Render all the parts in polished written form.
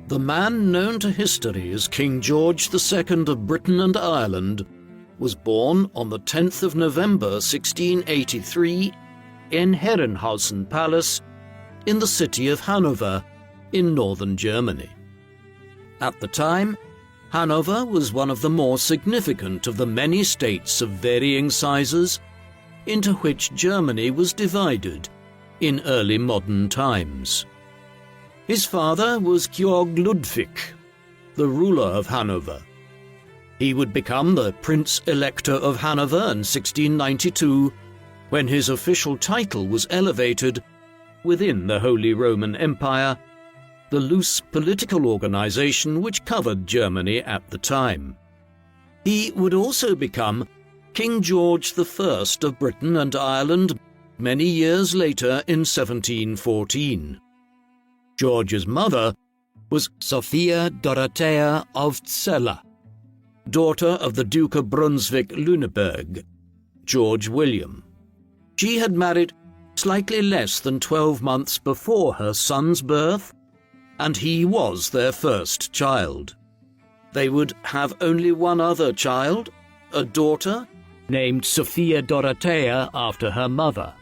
The man known to history as King George II of Britain and Ireland was born on the 10th of November 1683 in Herrenhausen Palace in the city of Hanover in northern Germany. At the time, Hanover was one of the more significant of the many states of varying sizes into which Germany was divided in early modern times. His father was Georg Ludwig, the ruler of Hanover. He would become the Prince Elector of Hanover in 1692, when his official title was elevated, within the Holy Roman Empire, the loose political organization which covered Germany at the time. He would also become King George I of Britain and Ireland many years later in 1714. George's mother was Sophia Dorothea of Celle, daughter of the Duke of Brunswick-Lüneburg, George William. She had married slightly less than 12 months before her son's birth, and he was their first child. They would have only one other child, a daughter, named Sophia Dorothea after her mother,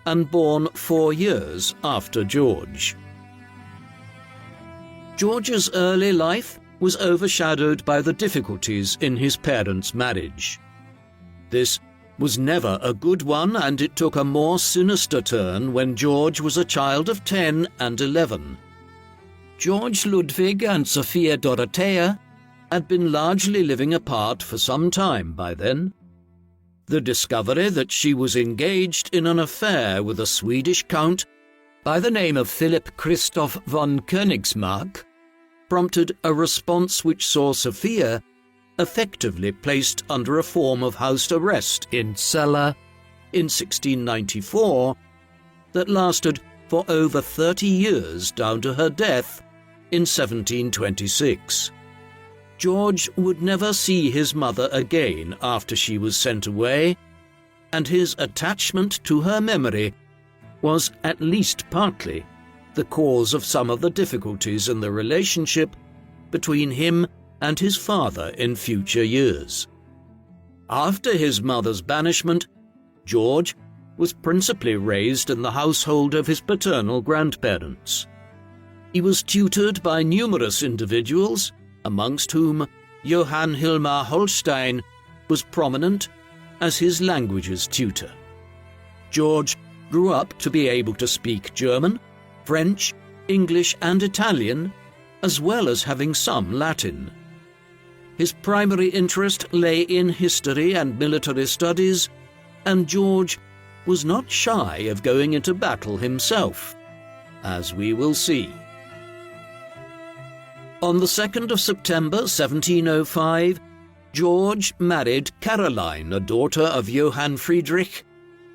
and born 4 years after George. George's early life was overshadowed by the difficulties in his parents' marriage. This was never a good one, and it took a more sinister turn when George was a child of 10 and 11. George Ludwig and Sophia Dorothea had been largely living apart for some time by then. The discovery that she was engaged in an affair with a Swedish count by the name of Philip Christoph von Königsmarck prompted a response which saw Sophia effectively placed under a form of house arrest in Celle in 1694 that lasted for over 30 years down to her death in 1726. George would never see his mother again after she was sent away, and his attachment to her memory was at least partly the cause of some of the difficulties in the relationship between him and his father in future years. After his mother's banishment, George was principally raised in the household of his paternal grandparents. He was tutored by numerous individuals, amongst whom Johann Hilmar Holstein was prominent as his languages tutor. George grew up to be able to speak German, French, English and Italian, as well as having some Latin. His primary interest lay in history and military studies, and George was not shy of going into battle himself, as we will see. On the 2nd of September 1705, George married Caroline, a daughter of Johann Friedrich,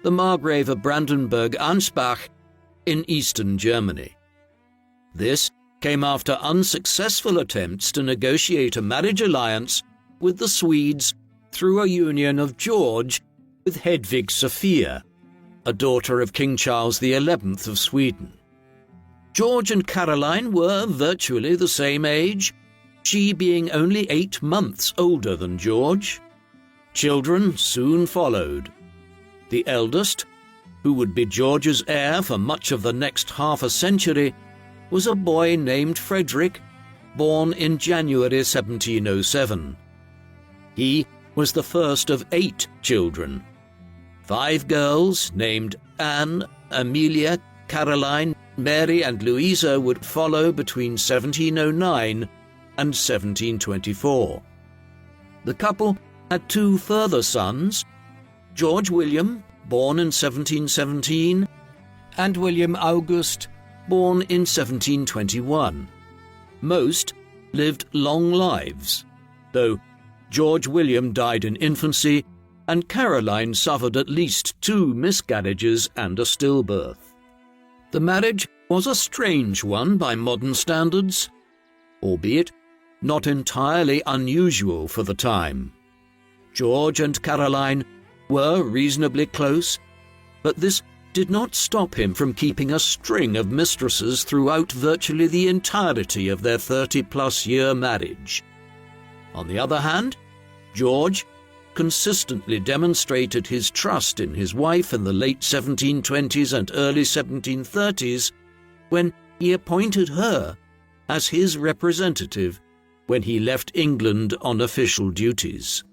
the Margrave of Brandenburg-Ansbach, in eastern Germany. This came after unsuccessful attempts to negotiate a marriage alliance with the Swedes through a union of George with Hedvig Sophia, a daughter of King Charles XI of Sweden. George and Caroline were virtually the same age, she being only 8 months older than George. Children soon followed. The eldest, who would be George's heir for much of the next half a century, was a boy named Frederick, born in January 1707. He was the first of 8 children. 5 girls named Anne, Amelia, Caroline, Mary and Louisa would follow between 1709 and 1724. The couple had 2 further sons, George William, born in 1717, and William August, born in 1721. Most lived long lives, though George William died in infancy and Caroline suffered at least 2 miscarriages and a stillbirth. The marriage was a strange one by modern standards, albeit not entirely unusual for the time. George and Caroline were reasonably close, but this did not stop him from keeping a string of mistresses throughout virtually the entirety of their 30-plus-year marriage. On the other hand, George consistently demonstrated his trust in his wife in the late 1720s and early 1730s when he appointed her as his representative when he left England on official duties.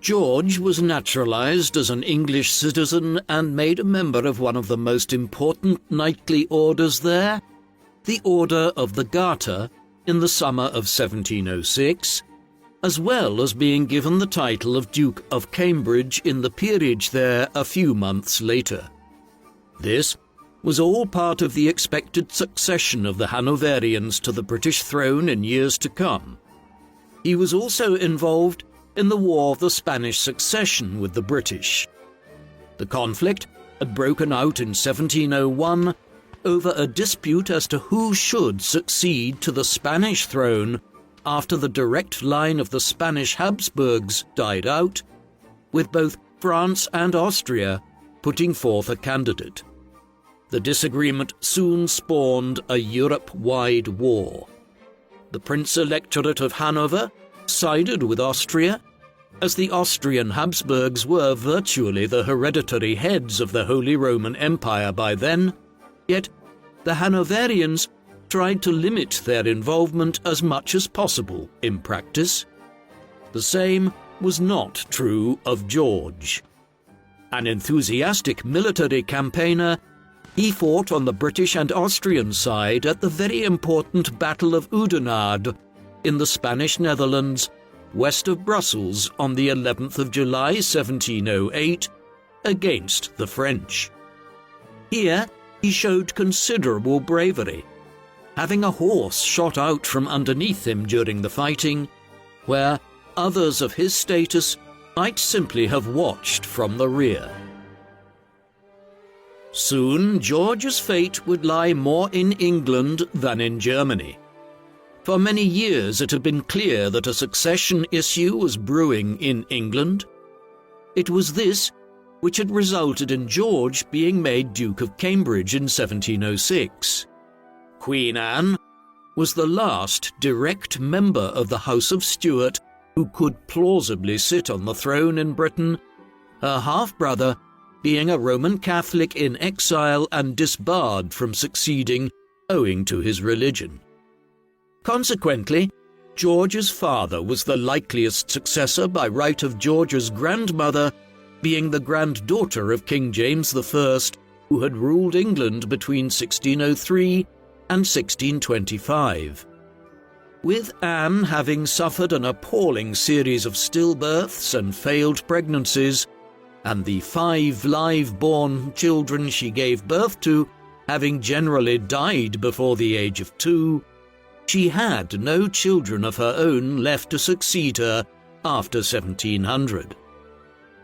George was naturalized as an English citizen and made a member of one of the most important knightly orders there, the Order of the Garter, in the summer of 1706, as well as being given the title of Duke of Cambridge in the peerage there a few months later. This was all part of the expected succession of the Hanoverians to the British throne in years to come. He was also involved in the War of the Spanish Succession with the British. The conflict had broken out in 1701 over a dispute as to who should succeed to the Spanish throne after the direct line of the Spanish Habsburgs died out, with both France and Austria putting forth a candidate. The disagreement soon spawned a Europe-wide war. The Prince-Electorate of Hanover sided with Austria, as the Austrian Habsburgs were virtually the hereditary heads of the Holy Roman Empire by then, yet the Hanoverians tried to limit their involvement as much as possible in practice. The same was not true of George. An enthusiastic military campaigner, he fought on the British and Austrian side at the very important Battle of Oudenarde in the Spanish Netherlands, west of Brussels, on the 11th of July 1708, against the French. Here he showed considerable bravery, having a horse shot out from underneath him during the fighting, where others of his status might simply have watched from the rear. Soon George's fate would lie more in England than in Germany. For many years it had been clear that a succession issue was brewing in England. It was this which had resulted in George being made Duke of Cambridge in 1706. Queen Anne was the last direct member of the House of Stuart who could plausibly sit on the throne in Britain, her half-brother being a Roman Catholic in exile and disbarred from succeeding owing to his religion. Consequently, George's father was the likeliest successor by right of George's grandmother being the granddaughter of King James I, who had ruled England between 1603 and 1625. With Anne having suffered an appalling series of stillbirths and failed pregnancies, and the 5 live-born children she gave birth to having generally died before the age of 2, she had no children of her own left to succeed her after 1700.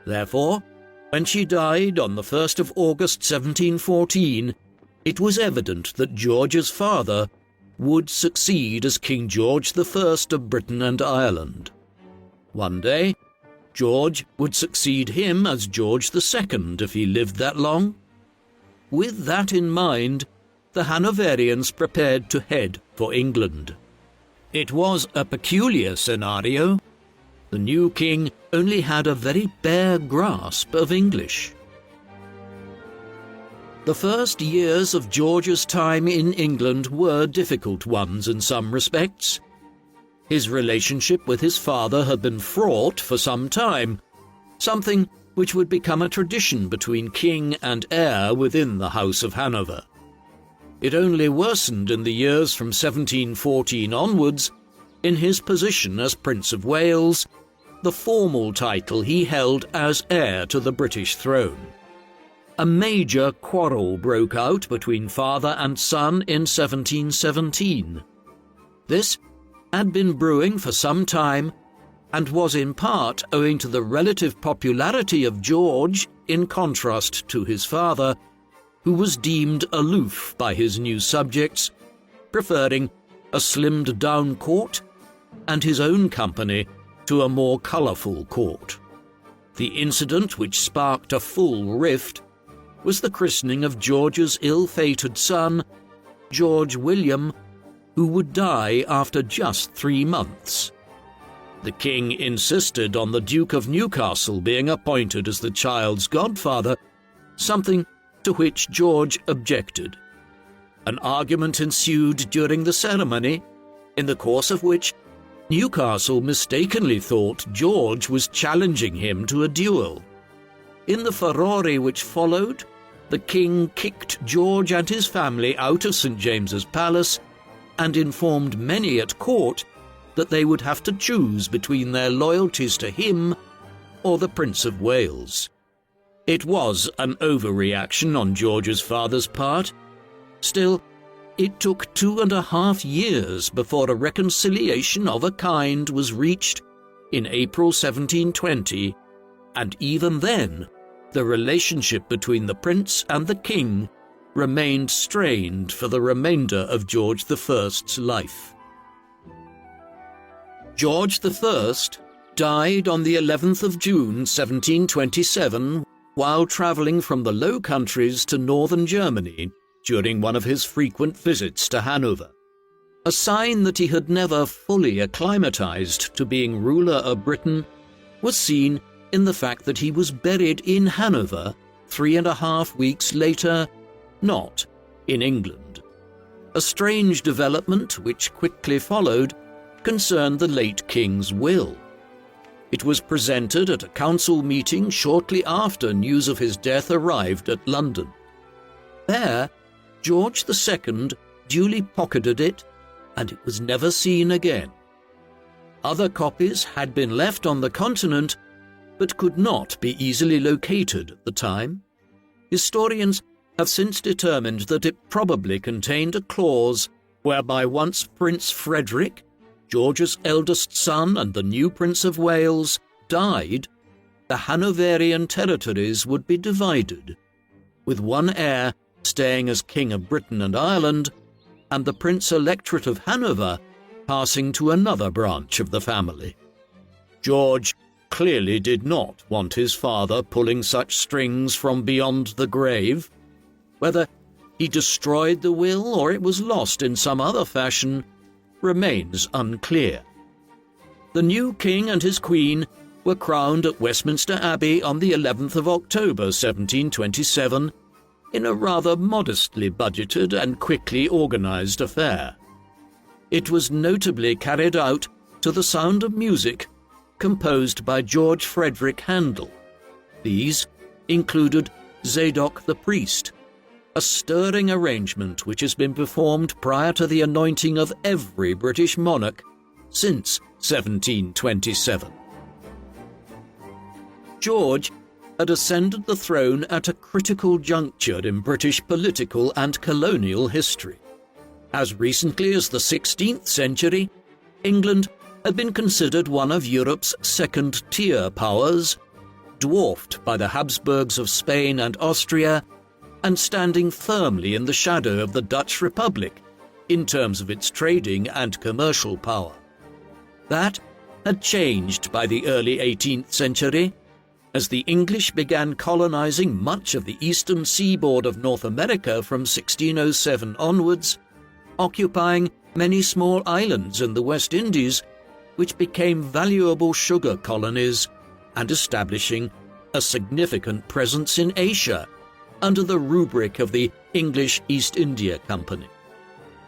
Therefore, when she died on the 1st of August 1714, it was evident that George's father would succeed as King George I of Britain and Ireland. One day, George would succeed him as George II if he lived that long. With that in mind, the Hanoverians prepared to head for England. It was a peculiar scenario. The new king only had a very bare grasp of English. The first years of George's time in England were difficult ones in some respects. His relationship with his father had been fraught for some time, something which would become a tradition between king and heir within the House of Hanover. It only worsened in the years from 1714 onwards in his position as Prince of Wales, the formal title he held as heir to the British throne. A major quarrel broke out between father and son in 1717. This had been brewing for some time and was in part owing to the relative popularity of George in contrast to his father, who was deemed aloof by his new subjects, preferring a slimmed-down court and his own company to a more colourful court. The incident which sparked a full rift was the christening of George's ill-fated son, George William, who would die after just 3 months. The king insisted on the Duke of Newcastle being appointed as the child's godfather, something to which George objected. An argument ensued during the ceremony, in the course of which Newcastle mistakenly thought George was challenging him to a duel. In the furore which followed, the king kicked George and his family out of St. James's Palace and informed many at court that they would have to choose between their loyalties to him or the Prince of Wales. It was an overreaction on George's father's part. Still, it took 2.5 years before a reconciliation of a kind was reached in April 1720, and even then, the relationship between the prince and the king remained strained for the remainder of George I's life. George I died on the 11th of June 1727 while travelling from the Low Countries to northern Germany during one of his frequent visits to Hanover. A sign that he had never fully acclimatized to being ruler of Britain was seen in the fact that he was buried in Hanover 3.5 weeks later, not in England. A strange development which quickly followed concerned the late king's will. It was presented at a council meeting shortly after news of his death arrived at London. There, George II duly pocketed it, and it was never seen again. Other copies had been left on the continent, but could not be easily located at the time. Historians have since determined that it probably contained a clause whereby once Prince Frederick, George's eldest son and the new Prince of Wales, died, the Hanoverian territories would be divided, with one heir staying as King of Britain and Ireland, and the Prince-Electorate of Hanover passing to another branch of the family. George clearly did not want his father pulling such strings from beyond the grave. Whether he destroyed the will or it was lost in some other fashion remains unclear. The new king and his queen were crowned at Westminster Abbey on the 11th of October 1727 in a rather modestly budgeted and quickly organised affair. It was notably carried out to the sound of music composed by George Frederick Handel. These included Zadok the Priest, a stirring arrangement which has been performed prior to the anointing of every British monarch since 1727. George had ascended the throne at a critical juncture in British political and colonial history. As recently as the 16th century, England had been considered one of Europe's second-tier powers, dwarfed by the Habsburgs of Spain and Austria, and standing firmly in the shadow of the Dutch Republic in terms of its trading and commercial power. That had changed by the early 18th century, as the English began colonizing much of the eastern seaboard of North America from 1607 onwards, occupying many small islands in the West Indies, which became valuable sugar colonies, and establishing a significant presence in Asia under the rubric of the English East India Company.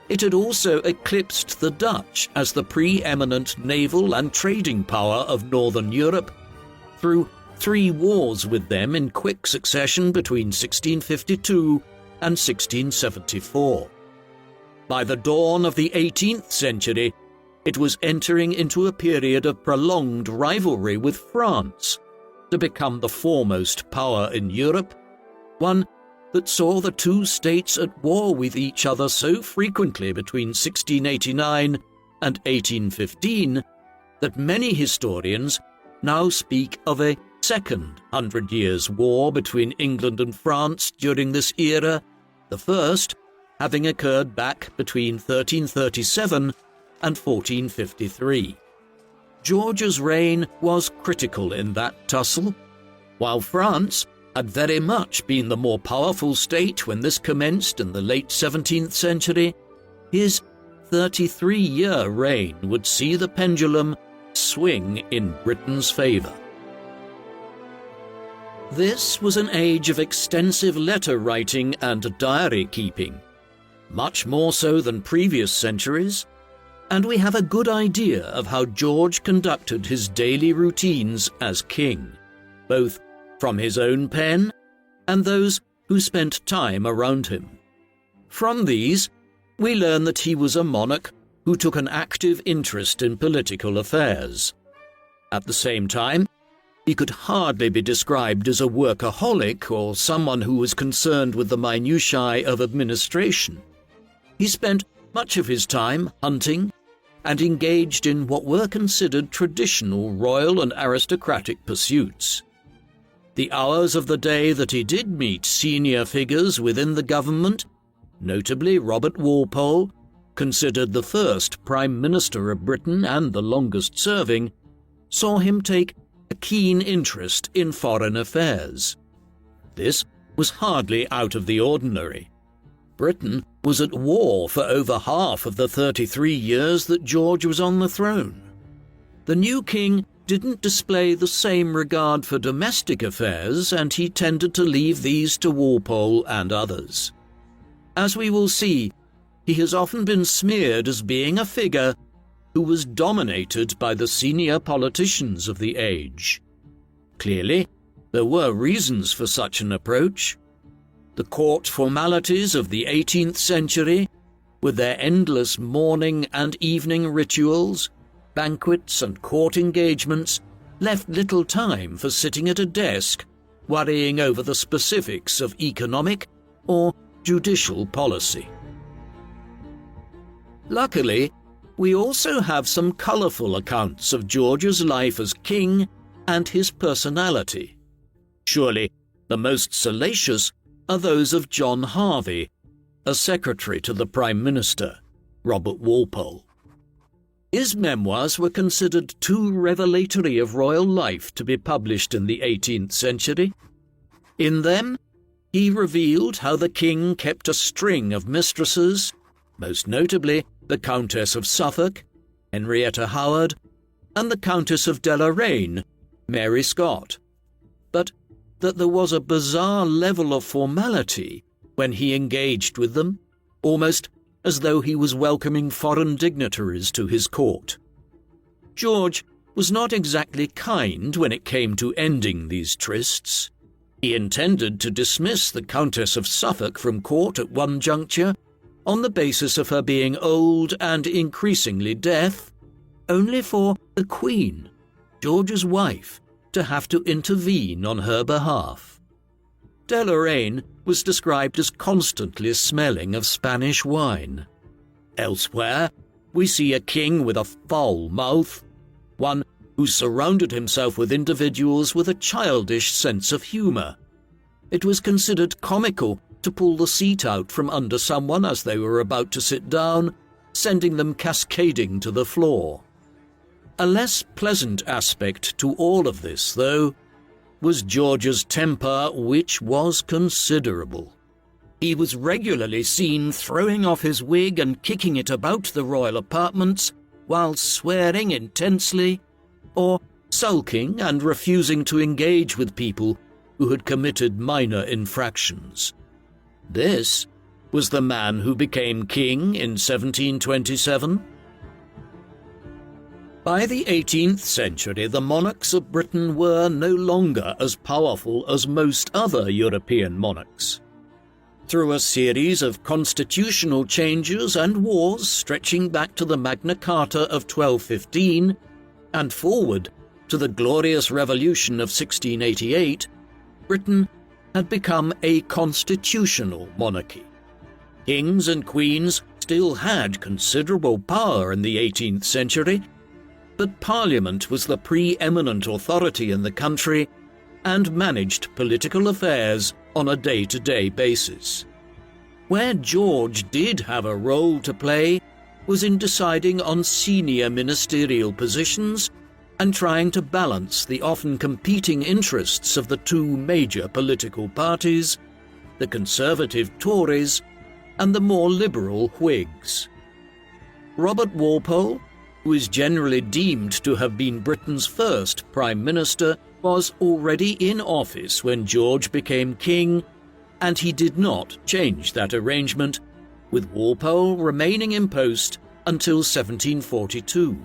It had also eclipsed the Dutch as the preeminent naval and trading power of Northern Europe through 3 wars with them in quick succession between 1652 and 1674. By the dawn of the 18th century, it was entering into a period of prolonged rivalry with France to become the foremost power in Europe, one that saw the two states at war with each other so frequently between 1689 and 1815 that many historians now speak of a Second 100 Years' War between England and France during this era, the first having occurred back between 1337 and 1453. George's reign was critical in that tussle, While France had very much been the more powerful state when this commenced in the late 17th century, his 33-year reign would see the pendulum swing in Britain's favour. This was an age of extensive letter writing and diary keeping, much more so than previous centuries, and we have a good idea of how George conducted his daily routines as king, both from his own pen and those who spent time around him. From these, we learn that he was a monarch who took an active interest in political affairs. At the same time, he could hardly be described as a workaholic or someone who was concerned with the minutiae of administration. He spent much of his time hunting and engaged in what were considered traditional royal and aristocratic pursuits. The hours of the day that he did meet senior figures within the government, notably Robert Walpole, considered the first Prime Minister of Britain and the longest serving, saw him take a keen interest in foreign affairs. This was hardly out of the ordinary. Britain was at war for over half of the 33 years that George was on the throne. The new king didn't display the same regard for domestic affairs, and he tended to leave these to Walpole and others. As we will see, he has often been smeared as being a figure who was dominated by the senior politicians of the age. Clearly, there were reasons for such an approach. The court formalities of the 18th century, with their endless morning and evening rituals, banquets and court engagements, left little time for sitting at a desk worrying over the specifics of economic or judicial policy. Luckily, we also have some colourful accounts of George's life as king and his personality. Surely the most salacious are those of John Harvey, a secretary to the Prime Minister, Robert Walpole. His memoirs were considered too revelatory of royal life to be published in the 18th century. In them, he revealed how the king kept a string of mistresses, most notably the Countess of Suffolk, Henrietta Howard, and the Countess of Deloraine, Mary Scott, but that there was a bizarre level of formality when he engaged with them, almost as though he was welcoming foreign dignitaries to his court. George was not exactly kind when it came to ending these trysts. He intended to dismiss the Countess of Suffolk from court at one juncture on the basis of her being old and increasingly deaf, only for the Queen, George's wife, to have to intervene on her behalf. Deloraine was described as constantly smelling of Spanish wine. Elsewhere, we see a king with a foul mouth, one who surrounded himself with individuals with a childish sense of humour. It was considered comical to pull the seat out from under someone as they were about to sit down, sending them cascading to the floor. A less pleasant aspect to all of this, though, was George's temper, which was considerable. He was regularly seen throwing off his wig and kicking it about the royal apartments while swearing intensely, or sulking and refusing to engage with people who had committed minor infractions. This was the man who became king in 1727. By the 18th century, the monarchs of Britain were no longer as powerful as most other European monarchs. Through a series of constitutional changes and wars stretching back to the Magna Carta of 1215 and forward to the Glorious Revolution of 1688, Britain had become a constitutional monarchy. Kings and queens still had considerable power in the 18th century, but Parliament was the preeminent authority in the country and managed political affairs on a day-to-day basis. Where George did have a role to play was in deciding on senior ministerial positions and trying to balance the often competing interests of the two major political parties, the conservative Tories and the more liberal Whigs. Robert Walpole, who is generally deemed to have been Britain's first Prime Minister, was already in office when George became king, and he did not change that arrangement, with Walpole remaining in post until 1742.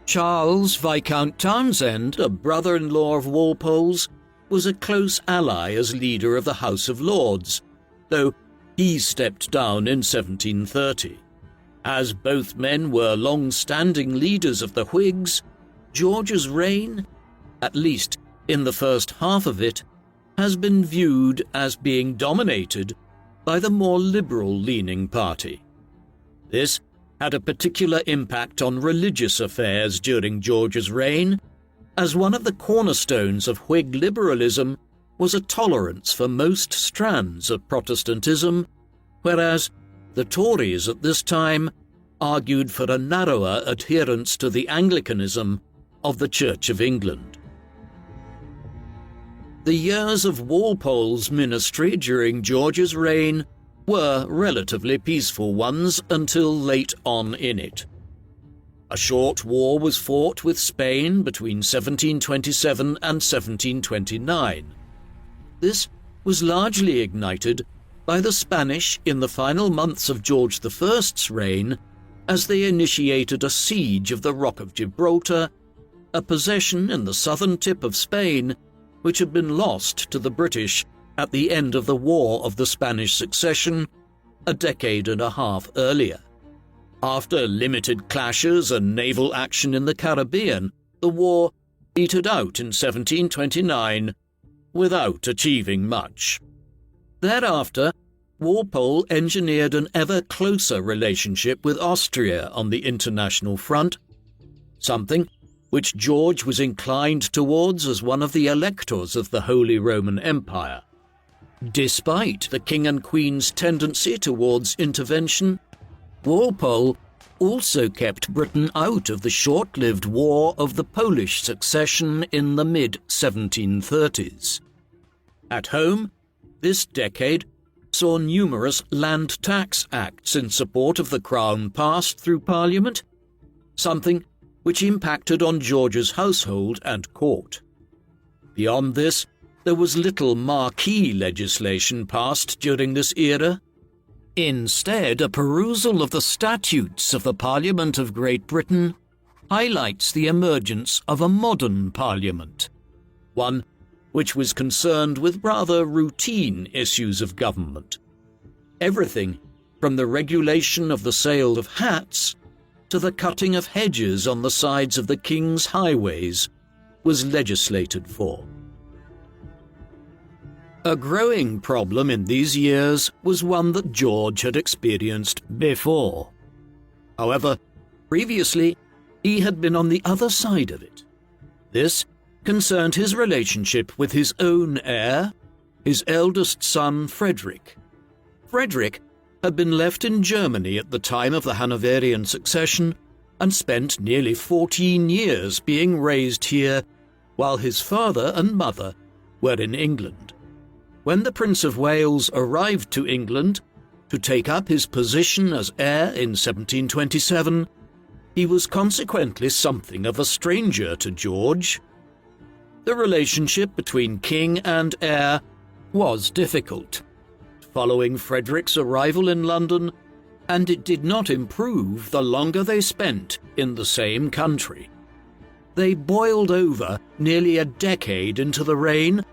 Charles Viscount Townshend, a brother-in-law of Walpole's, was a close ally as leader of the House of Lords, though he stepped down in 1730. As both men were long-standing leaders of the Whigs, George's reign, at least in the first half of it, has been viewed as being dominated by the more liberal-leaning party. This had a particular impact on religious affairs during George's reign, as one of the cornerstones of Whig liberalism was a tolerance for most strands of Protestantism, whereas the Tories at this time argued for a narrower adherence to the Anglicanism of the Church of England. The years of Walpole's ministry during George's reign were relatively peaceful ones until late on in it. A short war was fought with Spain between 1727 and 1729. This was largely ignited by the Spanish in the final months of George I's reign, as they initiated a siege of the Rock of Gibraltar, a possession in the southern tip of Spain which had been lost to the British at the end of the War of the Spanish Succession a decade and a half earlier. After limited clashes and naval action in the Caribbean, the war petered out in 1729 without achieving much. Thereafter, Walpole engineered an ever closer relationship with Austria on the international front, something which George was inclined towards as one of the electors of the Holy Roman Empire. Despite the King and Queen's tendency towards intervention, Walpole also kept Britain out of the short-lived War of the Polish Succession in the mid-1730s. At home, this decade saw numerous land tax acts in support of the Crown passed through Parliament, something which impacted on George's household and court. Beyond this, there was little marquee legislation passed during this era. Instead, a perusal of the statutes of the Parliament of Great Britain highlights the emergence of a modern Parliament, one which was concerned with rather routine issues of government. Everything from the regulation of the sale of hats to the cutting of hedges on the sides of the king's highways was legislated for. A growing problem in these years was one that George had experienced before. However, previously, he had been on the other side of it. This concerned his relationship with his own heir, his eldest son Frederick. Frederick had been left in Germany at the time of the Hanoverian succession and spent nearly 14 years being raised here, while his father and mother were in England. When the Prince of Wales arrived to England to take up his position as heir in 1727, he was consequently something of a stranger to George. The relationship between king and heir was difficult following Frederick's arrival in London, and it did not improve the longer they spent in the same country. They boiled over nearly a decade into the reign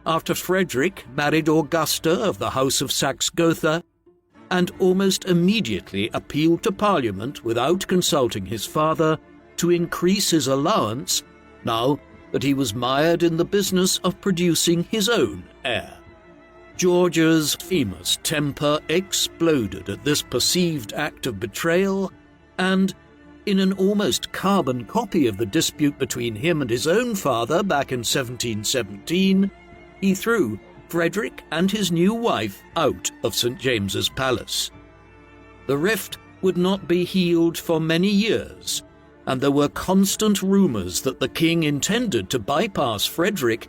after Frederick married Augusta of the House of Saxe-Gotha, and almost immediately appealed to Parliament without consulting his father to increase his allowance now that he was mired in the business of producing his own heir. George's famous temper exploded at this perceived act of betrayal, and, in an almost carbon copy of the dispute between him and his own father back in 1717, he threw Frederick and his new wife out of St. James's Palace. The rift would not be healed for many years, and there were constant rumours that the king intended to bypass Frederick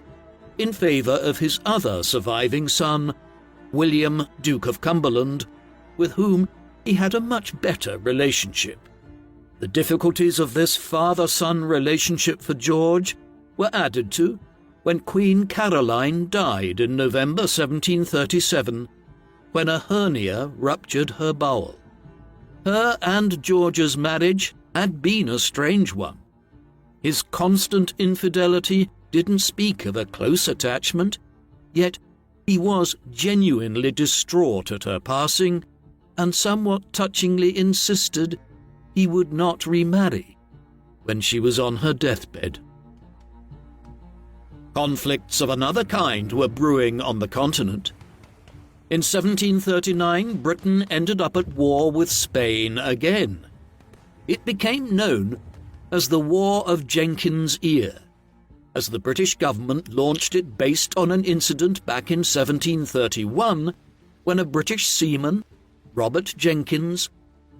in favour of his other surviving son, William, Duke of Cumberland, with whom he had a much better relationship. The difficulties of this father-son relationship for George were added to when Queen Caroline died in November 1737, when a hernia ruptured her bowel. Her and George's marriage had been a strange one. His constant infidelity didn't speak of a close attachment, yet he was genuinely distraught at her passing and somewhat touchingly insisted he would not remarry when she was on her deathbed. Conflicts of another kind were brewing on the continent. In 1739, Britain ended up at war with Spain again. It became known as the War of Jenkins' Ear, as the British government launched it based on an incident back in 1731 when a British seaman, Robert Jenkins,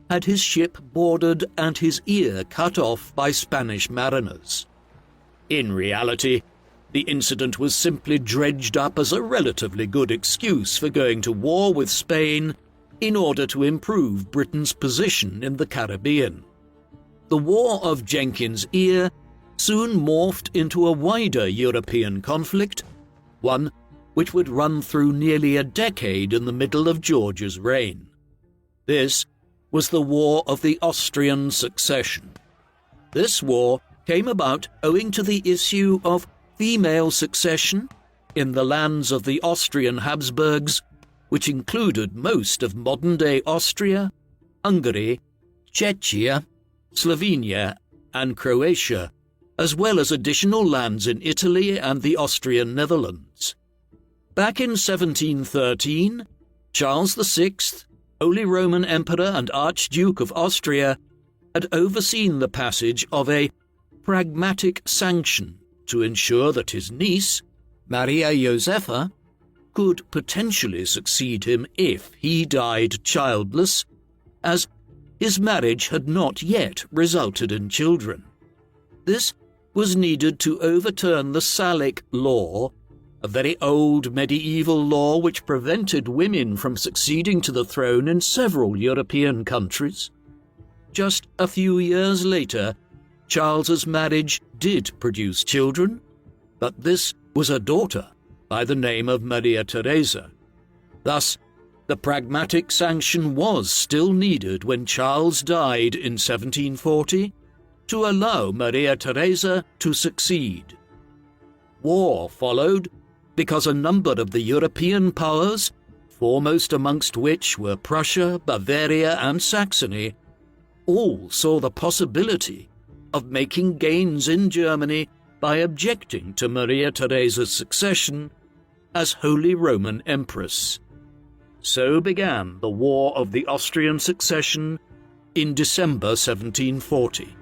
had his ship boarded and his ear cut off by Spanish mariners. In reality, the incident was simply dredged up as a relatively good excuse for going to war with Spain in order to improve Britain's position in the Caribbean. The War of Jenkins' Ear soon morphed into a wider European conflict, one which would run through nearly a decade in the middle of George's reign. This was the War of the Austrian Succession. This war came about owing to the issue of female succession in the lands of the Austrian Habsburgs, which included most of modern-day Austria, Hungary, Czechia, Slovenia, and Croatia, as well as additional lands in Italy and the Austrian Netherlands. Back in 1713, Charles VI, Holy Roman Emperor and Archduke of Austria, had overseen the passage of a pragmatic sanction to ensure that his niece, Maria Josepha, could potentially succeed him if he died childless, as his marriage had not yet resulted in children. This was needed to overturn the Salic law, a very old medieval law which prevented women from succeeding to the throne in several European countries. Just a few years later, Charles's marriage did produce children, but this was a daughter by the name of Maria Theresa. Thus, the pragmatic sanction was still needed when Charles died in 1740 to allow Maria Theresa to succeed. War followed because a number of the European powers, foremost amongst which were Prussia, Bavaria, and Saxony, all saw the possibility of making gains in Germany by objecting to Maria Theresa's succession as Holy Roman Empress. So began the War of the Austrian Succession in December 1740.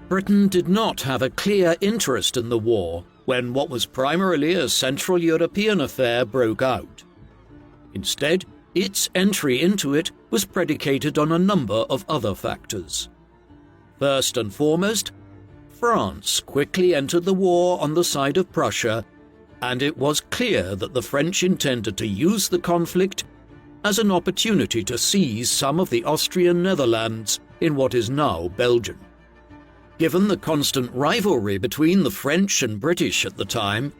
Britain did not have a clear interest in the war when what was primarily a Central European affair broke out. Instead, its entry into it was predicated on a number of other factors. First and foremost, France quickly entered the war on the side of Prussia, and it was clear that the French intended to use the conflict as an opportunity to seize some of the Austrian Netherlands in what is now Belgium. Given the constant rivalry between the French and British at the time,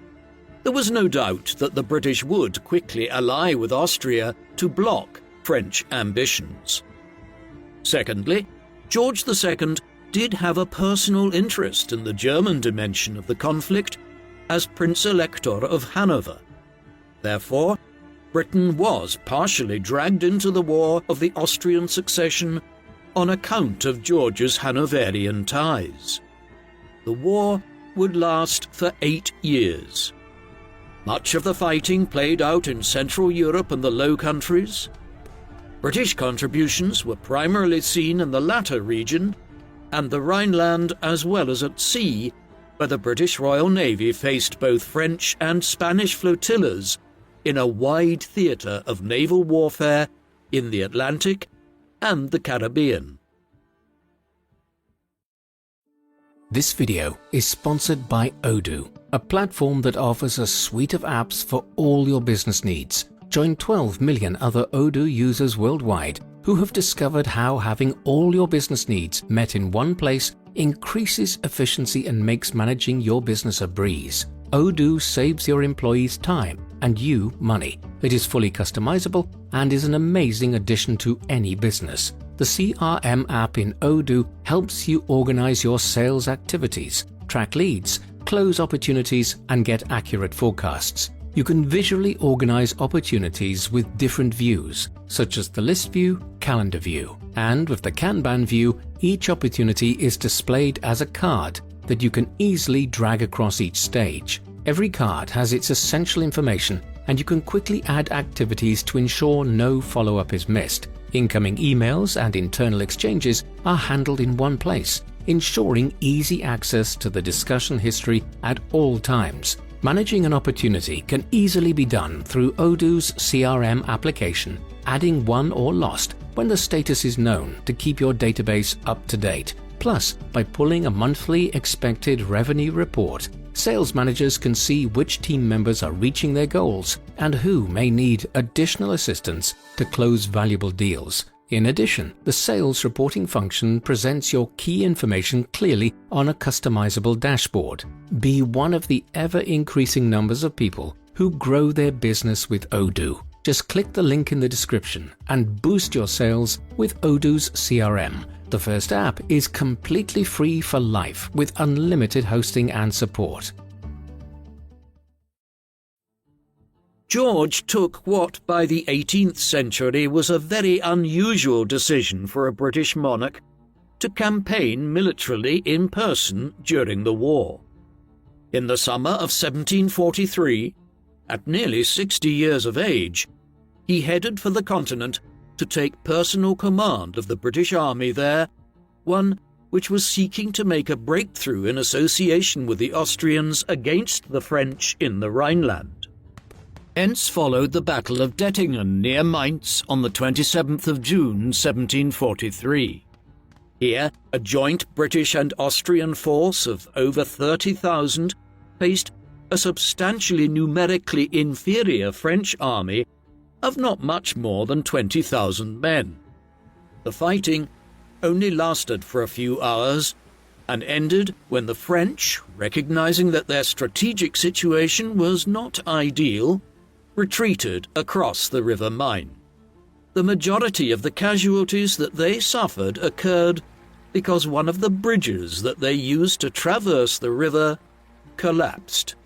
there was no doubt that the British would quickly ally with Austria to block French ambitions. Secondly, George II did have a personal interest in the German dimension of the conflict as Prince Elector of Hanover. Therefore, Britain was partially dragged into the War of the Austrian Succession on account of George's Hanoverian ties. The war would last for 8 years. Much of the fighting played out in Central Europe and the Low Countries. British contributions were primarily seen in the latter region, and the Rhineland as well as at sea, where the British Royal Navy faced both French and Spanish flotillas in a wide theatre of naval warfare in the Atlantic and the Caribbean. This video is sponsored by Odoo, a platform that offers a suite of apps for all your business needs. Join 12 million other Odoo users worldwide who have discovered how having all your business needs met in one place increases efficiency and makes managing your business a breeze. Odoo saves your employees time and you money. It is fully customizable and is an amazing addition to any business. The CRM app in Odoo helps you organize your sales activities, track leads, close opportunities, and get accurate forecasts. You can visually organize opportunities with different views, such as the list view, calendar view, and with the Kanban view, each opportunity is displayed as a card that you can easily drag across each stage. Every card has its essential information, and you can quickly add activities to ensure no follow-up is missed. Incoming emails and internal exchanges are handled in one place, ensuring easy access to the discussion history at all times. Managing an opportunity can easily be done through Odoo's CRM application, adding won or lost when the status is known to keep your database up to date. Plus, by pulling a monthly expected revenue report, sales managers can see which team members are reaching their goals and who may need additional assistance to close valuable deals. In addition, the sales reporting function presents your key information clearly on a customizable dashboard. Be one of the ever-increasing numbers of people who grow their business with Odoo. Just click the link in the description and boost your sales with Odoo's CRM. The first app is completely free for life with unlimited hosting and support. George took what by the 18th century was a very unusual decision for a British monarch to campaign militarily in person during the war. In the summer of 1743, at nearly 60 years of age, he headed for the continent to take personal command of the British Army there, one which was seeking to make a breakthrough in association with the Austrians against the French in the Rhineland. Hence followed the Battle of Dettingen near Mainz on the 27th of June 1743. Here, a joint British and Austrian force of over 30,000 faced a substantially numerically inferior French army of not much more than 20,000 men. The fighting only lasted for a few hours and ended when the French, recognizing that their strategic situation was not ideal, retreated across the River Main. The majority of the casualties that they suffered occurred because one of the bridges that they used to traverse the river collapsed.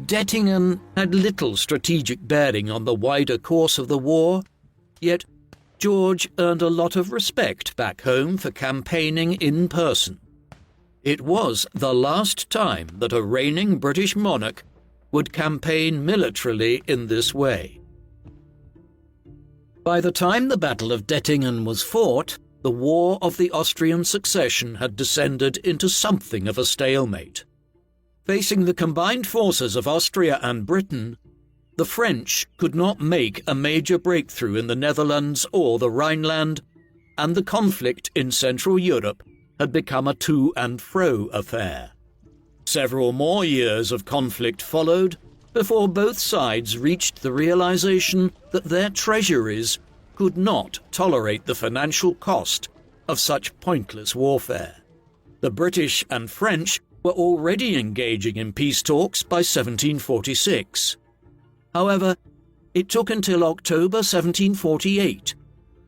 Dettingen had little strategic bearing on the wider course of the war, yet George earned a lot of respect back home for campaigning in person. It was the last time that a reigning British monarch would campaign militarily in this way. By the time the Battle of Dettingen was fought, the War of the Austrian Succession had descended into something of a stalemate. Facing the combined forces of Austria and Britain, the French could not make a major breakthrough in the Netherlands or the Rhineland, and the conflict in Central Europe had become a to and fro affair. Several more years of conflict followed before both sides reached the realization that their treasuries could not tolerate the financial cost of such pointless warfare. The British and French were already engaging in peace talks by 1746. However, it took until October 1748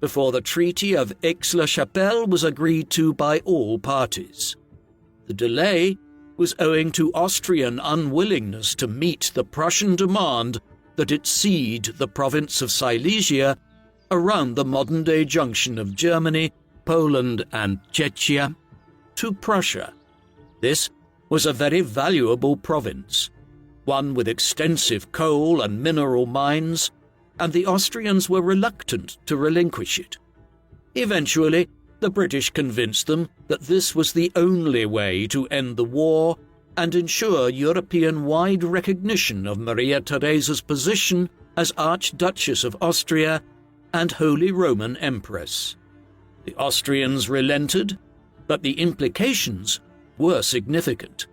before the Treaty of Aix-la-Chapelle was agreed to by all parties. The delay was owing to Austrian unwillingness to meet the Prussian demand that it cede the province of Silesia around the modern-day junction of Germany, Poland and Czechia to Prussia. This was a very valuable province, one with extensive coal and mineral mines, and the Austrians were reluctant to relinquish it. Eventually, the British convinced them that this was the only way to end the war and ensure European-wide recognition of Maria Theresa's position as Archduchess of Austria and Holy Roman Empress. The Austrians relented, but the implications were significant,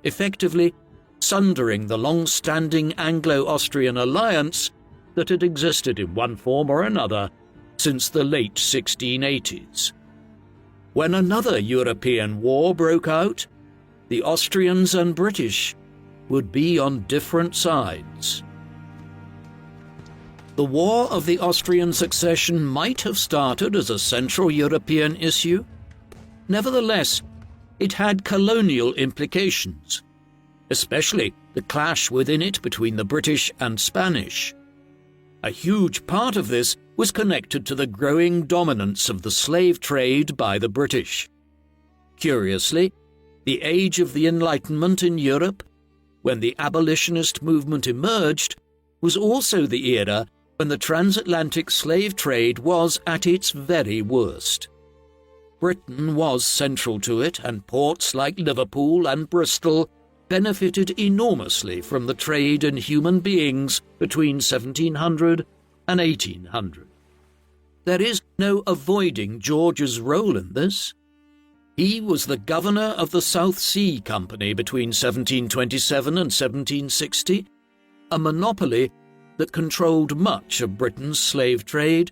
effectively sundering the long-standing Anglo-Austrian alliance that had existed in one form or another since the late 1680s. When another European war broke out, the Austrians and British would be on different sides. The War of the Austrian Succession might have started as a Central European issue. Nevertheless, it had colonial implications, especially the clash within it between the British and Spanish. A huge part of this was connected to the growing dominance of the slave trade by the British. Curiously, the age of the Enlightenment in Europe, when the abolitionist movement emerged, was also the era when the transatlantic slave trade was at its very worst. Britain was central to it, and ports like Liverpool and Bristol benefited enormously from the trade in human beings between 1700 and 1800. There is no avoiding George's role in this. He was the governor of the South Sea Company between 1727 and 1760, a monopoly that controlled much of Britain's slave trade,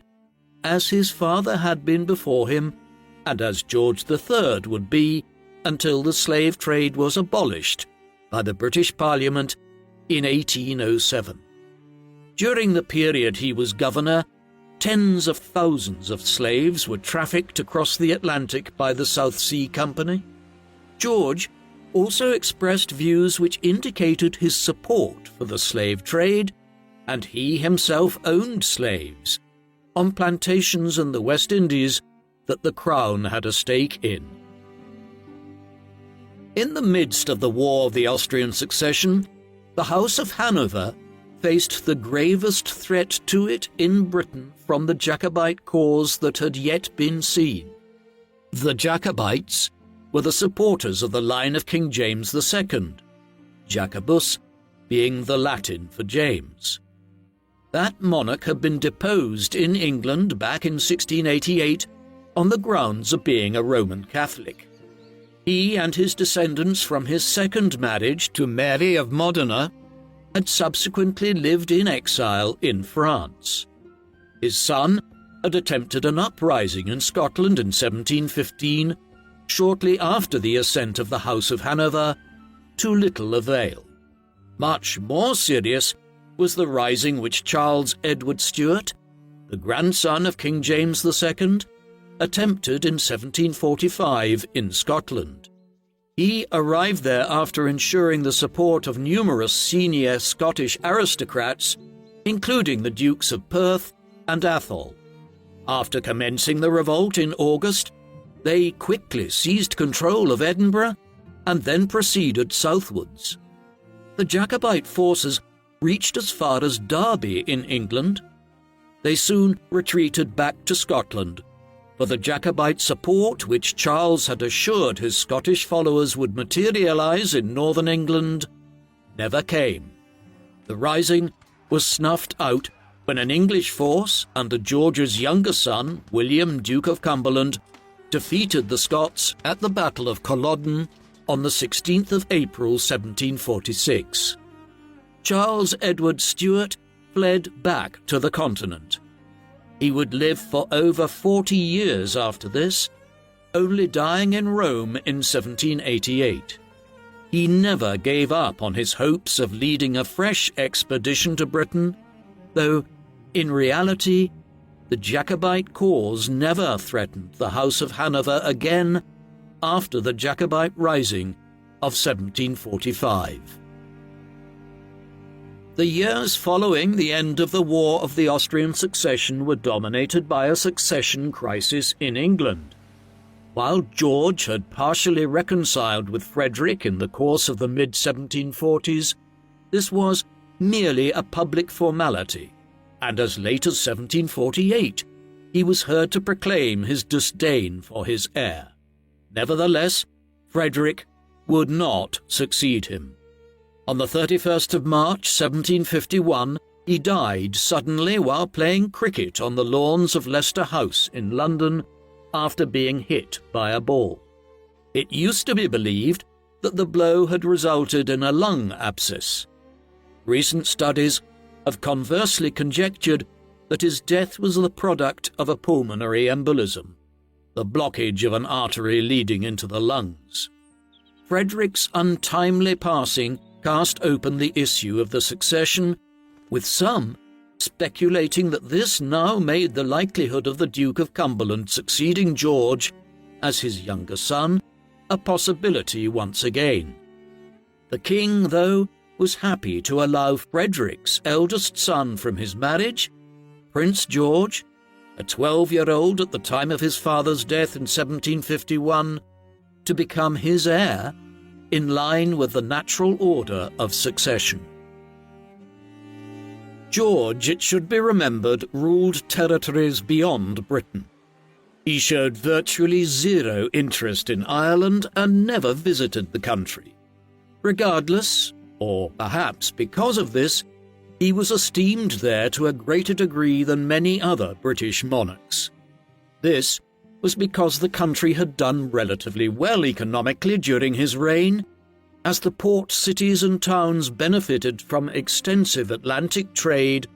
as his father had been before him, and as George III would be until the slave trade was abolished by the British Parliament in 1807. During the period he was governor, tens of thousands of slaves were trafficked across the Atlantic by the South Sea Company. George also expressed views which indicated his support for the slave trade, and he himself owned slaves on plantations in the West Indies that the Crown had a stake in. In the midst of the War of the Austrian Succession, the House of Hanover faced the gravest threat to it in Britain from the Jacobite cause that had yet been seen. The Jacobites were the supporters of the line of King James II, Jacobus being the Latin for James. That monarch had been deposed in England back in 1688 on the grounds of being a Roman Catholic. He and his descendants from his second marriage to Mary of Modena had subsequently lived in exile in France. His son had attempted an uprising in Scotland in 1715, shortly after the ascent of the House of Hanover, to little avail. Much more serious was the rising which Charles Edward Stuart, the grandson of King James II, attempted in 1745 in Scotland. He arrived there after ensuring the support of numerous senior Scottish aristocrats, including the Dukes of Perth and Atholl. After commencing the revolt in August, they quickly seized control of Edinburgh and then proceeded southwards. The Jacobite forces reached as far as Derby in England. They soon retreated back to Scotland, for the Jacobite support which Charles had assured his Scottish followers would materialize in northern England never came. The rising was snuffed out when an English force under George's younger son, William, Duke of Cumberland, defeated the Scots at the Battle of Culloden on the 16th of April 1746. Charles Edward Stuart fled back to the continent. He would live for over 40 years after this, only dying in Rome in 1788. He never gave up on his hopes of leading a fresh expedition to Britain, though, in reality, the Jacobite cause never threatened the House of Hanover again after the Jacobite Rising of 1745. The years following the end of the War of the Austrian Succession were dominated by a succession crisis in England. While George had partially reconciled with Frederick in the course of the mid-1740s, this was merely a public formality, and as late as 1748 he was heard to proclaim his disdain for his heir. Nevertheless, Frederick would not succeed him. On the 31st of March 1751, he died suddenly while playing cricket on the lawns of Leicester House in London after being hit by a ball. It used to be believed that the blow had resulted in a lung abscess. Recent studies have conversely conjectured that his death was the product of a pulmonary embolism, the blockage of an artery leading into the lungs. Frederick's untimely passing cast open the issue of the succession, with some speculating that this now made the likelihood of the Duke of Cumberland succeeding George as his younger son a possibility once again. The king, though, was happy to allow Frederick's eldest son from his marriage, Prince George, a 12-year-old at the time of his father's death in 1751, to become his heir in line with the natural order of succession. George, it should be remembered, ruled territories beyond Britain. He showed virtually zero interest in Ireland and never visited the country. Regardless, or perhaps because of this, he was esteemed there to a greater degree than many other British monarchs. This was because the country had done relatively well economically during his reign, as the port cities and towns benefited from extensive Atlantic trade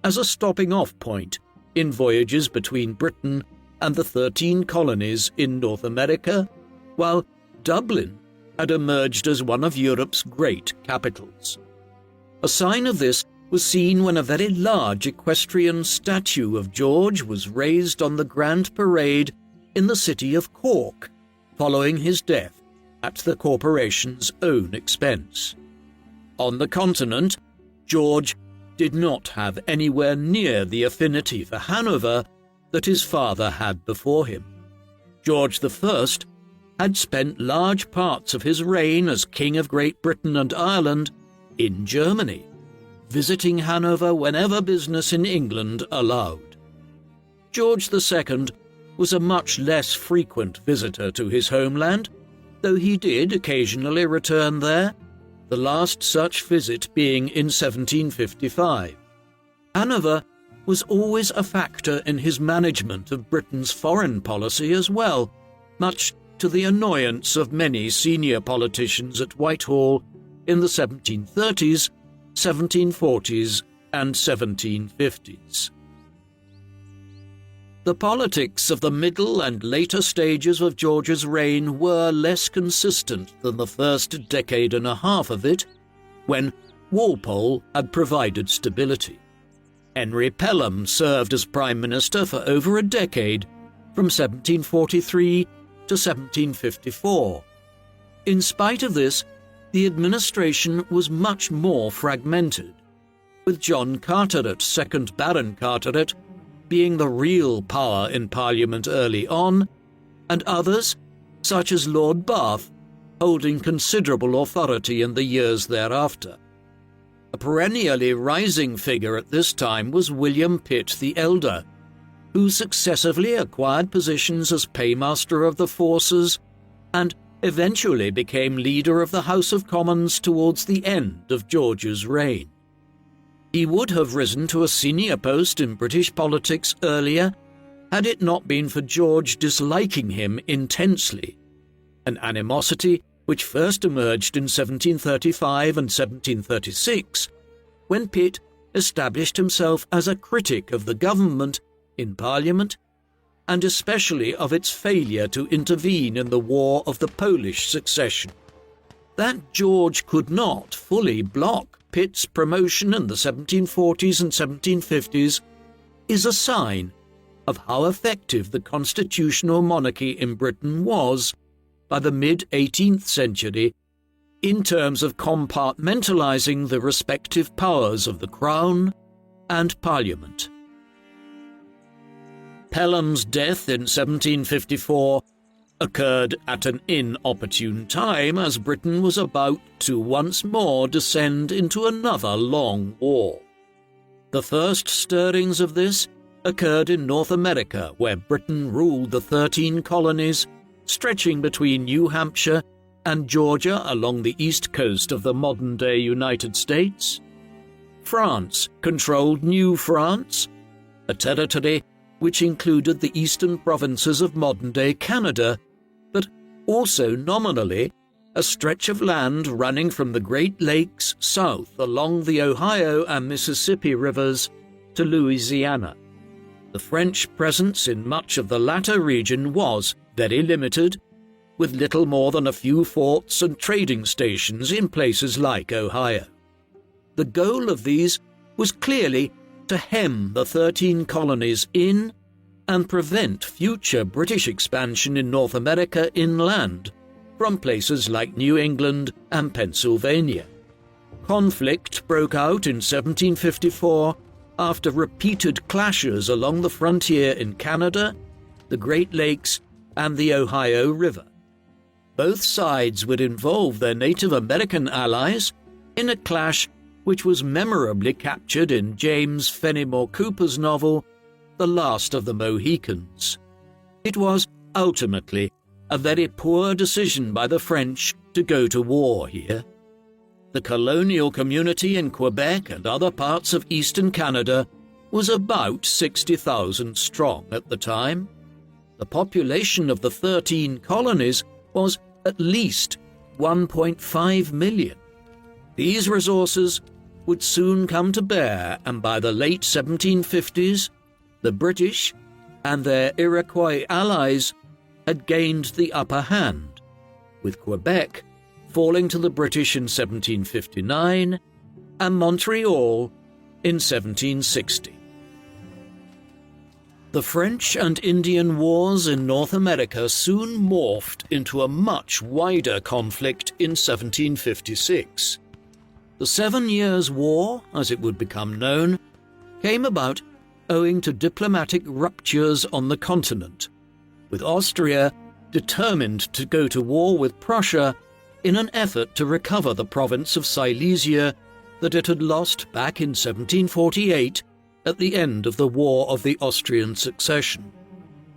as a stopping-off point in voyages between Britain and the 13 colonies in North America, while Dublin had emerged as one of Europe's great capitals. A sign of this was seen when a very large equestrian statue of George was raised on the Grand Parade in the city of Cork, following his death at the corporation's own expense. On the continent, George did not have anywhere near the affinity for Hanover that his father had before him. George I had spent large parts of his reign as King of Great Britain and Ireland in Germany, visiting Hanover whenever business in England allowed. George II was a much less frequent visitor to his homeland, though he did occasionally return there, the last such visit being in 1755. Hanover was always a factor in his management of Britain's foreign policy as well, much to the annoyance of many senior politicians at Whitehall in the 1730s, 1740s, and 1750s. The politics of the middle and later stages of George's reign were less consistent than the first decade and a half of it, when Walpole had provided stability. Henry Pelham served as Prime Minister for over a decade, from 1743 to 1754. In spite of this, the administration was much more fragmented, with John Carteret, 2nd Baron Carteret, being the real power in Parliament early on, and others, such as Lord Bath, holding considerable authority in the years thereafter. A perennially rising figure at this time was William Pitt the Elder, who successively acquired positions as Paymaster of the Forces and eventually became leader of the House of Commons towards the end of George's reign. He would have risen to a senior post in British politics earlier had it not been for George disliking him intensely, an animosity which first emerged in 1735 and 1736, when Pitt established himself as a critic of the government in Parliament, and especially of its failure to intervene in the War of the Polish Succession. That George could not fully block Pitt's promotion in the 1740s and 1750s is a sign of how effective the constitutional monarchy in Britain was by the mid-18th century in terms of compartmentalizing the respective powers of the Crown and Parliament. Pelham's death in 1754 occurred at an inopportune time as Britain was about to once more descend into another long war. The first stirrings of this occurred in North America, where Britain ruled the 13 colonies stretching between New Hampshire and Georgia along the east coast of the modern-day United States. France controlled New France, a territory which included the eastern provinces of modern-day Canada, but also nominally a stretch of land running from the Great Lakes south along the Ohio and Mississippi rivers to Louisiana. The French presence in much of the latter region was very limited, with little more than a few forts and trading stations in places like Ohio. The goal of these was clearly to hem the 13 colonies in and prevent future British expansion in North America inland from places like New England and Pennsylvania. Conflict broke out in 1754 after repeated clashes along the frontier in Canada, the Great Lakes, and the Ohio River. Both sides would involve their Native American allies in a clash which was memorably captured in James Fenimore Cooper's novel, The Last of the Mohicans. It was ultimately a very poor decision by the French to go to war here. The colonial community in Quebec and other parts of eastern Canada was about 60,000 strong at the time. The population of the 13 colonies was at least 1.5 million. These resources would soon come to bear, and by the late 1750s, the British and their Iroquois allies had gained the upper hand, with Quebec falling to the British in 1759 and Montreal in 1760. The French and Indian Wars in North America soon morphed into a much wider conflict in 1756. The 7 Years' War, as it would become known, came about owing to diplomatic ruptures on the continent, with Austria determined to go to war with Prussia in an effort to recover the province of Silesia that it had lost back in 1748 at the end of the War of the Austrian Succession.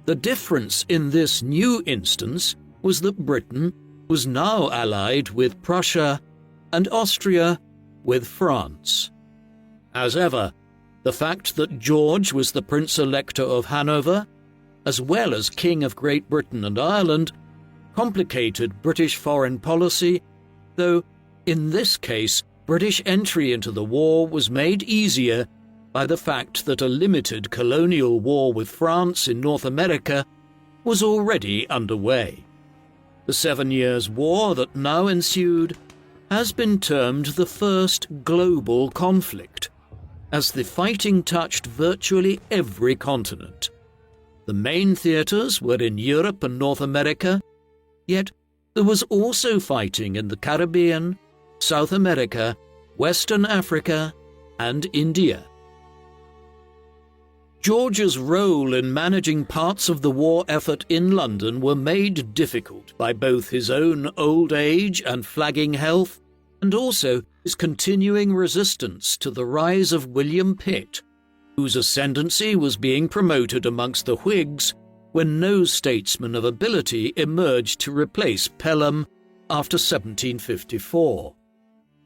The difference in this new instance was that Britain was now allied with Prussia and Austria with France. As ever, the fact that George was the Prince-Elector of Hanover, as well as King of Great Britain and Ireland, complicated British foreign policy, though in this case British entry into the war was made easier by the fact that a limited colonial war with France in North America was already underway. The 7 Years' War that now ensued has been termed the first global conflict, as the fighting touched virtually every continent. The main theatres were in Europe and North America, yet there was also fighting in the Caribbean, South America, Western Africa, and India. George's role in managing parts of the war effort in London were made difficult by both his own old age and flagging health, and also his continuing resistance to the rise of William Pitt, whose ascendancy was being promoted amongst the Whigs when no statesman of ability emerged to replace Pelham after 1754.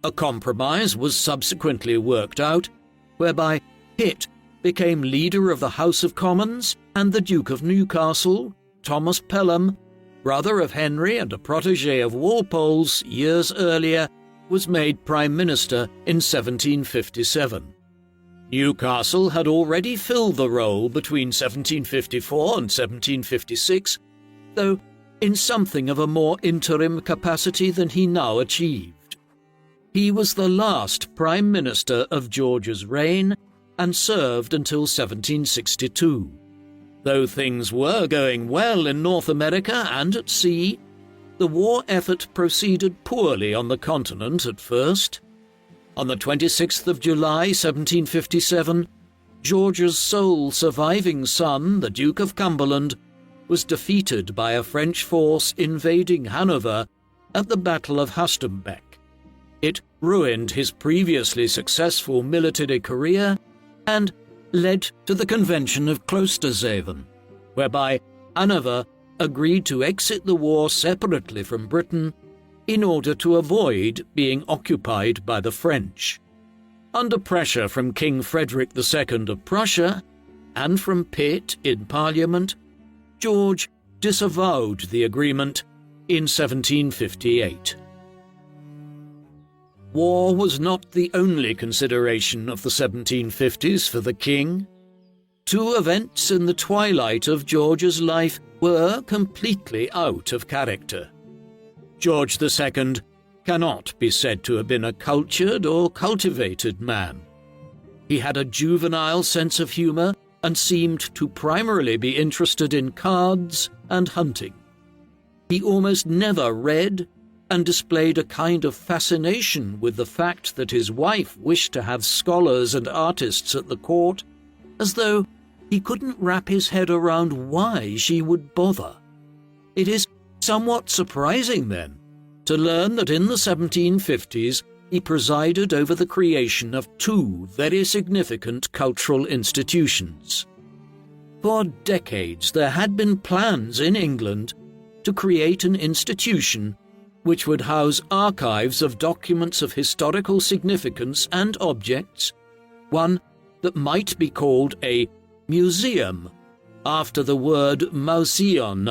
A compromise was subsequently worked out, whereby Pitt became leader of the House of Commons, and the Duke of Newcastle, Thomas Pelham, brother of Henry and a protégé of Walpole's years earlier, was made Prime Minister in 1757. Newcastle had already filled the role between 1754 and 1756, though in something of a more interim capacity than he now achieved. He was the last Prime Minister of George's reign and served until 1762. Though things were going well in North America and at sea, the war effort proceeded poorly on the continent at first. On the 26th of July, 1757, George's sole surviving son, the Duke of Cumberland, was defeated by a French force invading Hanover at the Battle of Hastembeck. It ruined his previously successful military career and led to the Convention of Klosterzeven, whereby Hanover agreed to exit the war separately from Britain in order to avoid being occupied by the French. Under pressure from King Frederick II of Prussia and from Pitt in Parliament, George disavowed the agreement in 1758. War was not the only consideration of the 1750s for the king. Two events in the twilight of George's life were completely out of character. George II cannot be said to have been a cultured or cultivated man. He had a juvenile sense of humour and seemed to primarily be interested in cards and hunting. He almost never read and displayed a kind of fascination with the fact that his wife wished to have scholars and artists at the court, as though he couldn't wrap his head around why she would bother. It is somewhat surprising, then, to learn that in the 1750s he presided over the creation of two very significant cultural institutions. For decades there had been plans in England to create an institution which would house archives of documents of historical significance and objects, one that might be called a museum, after the word mausion,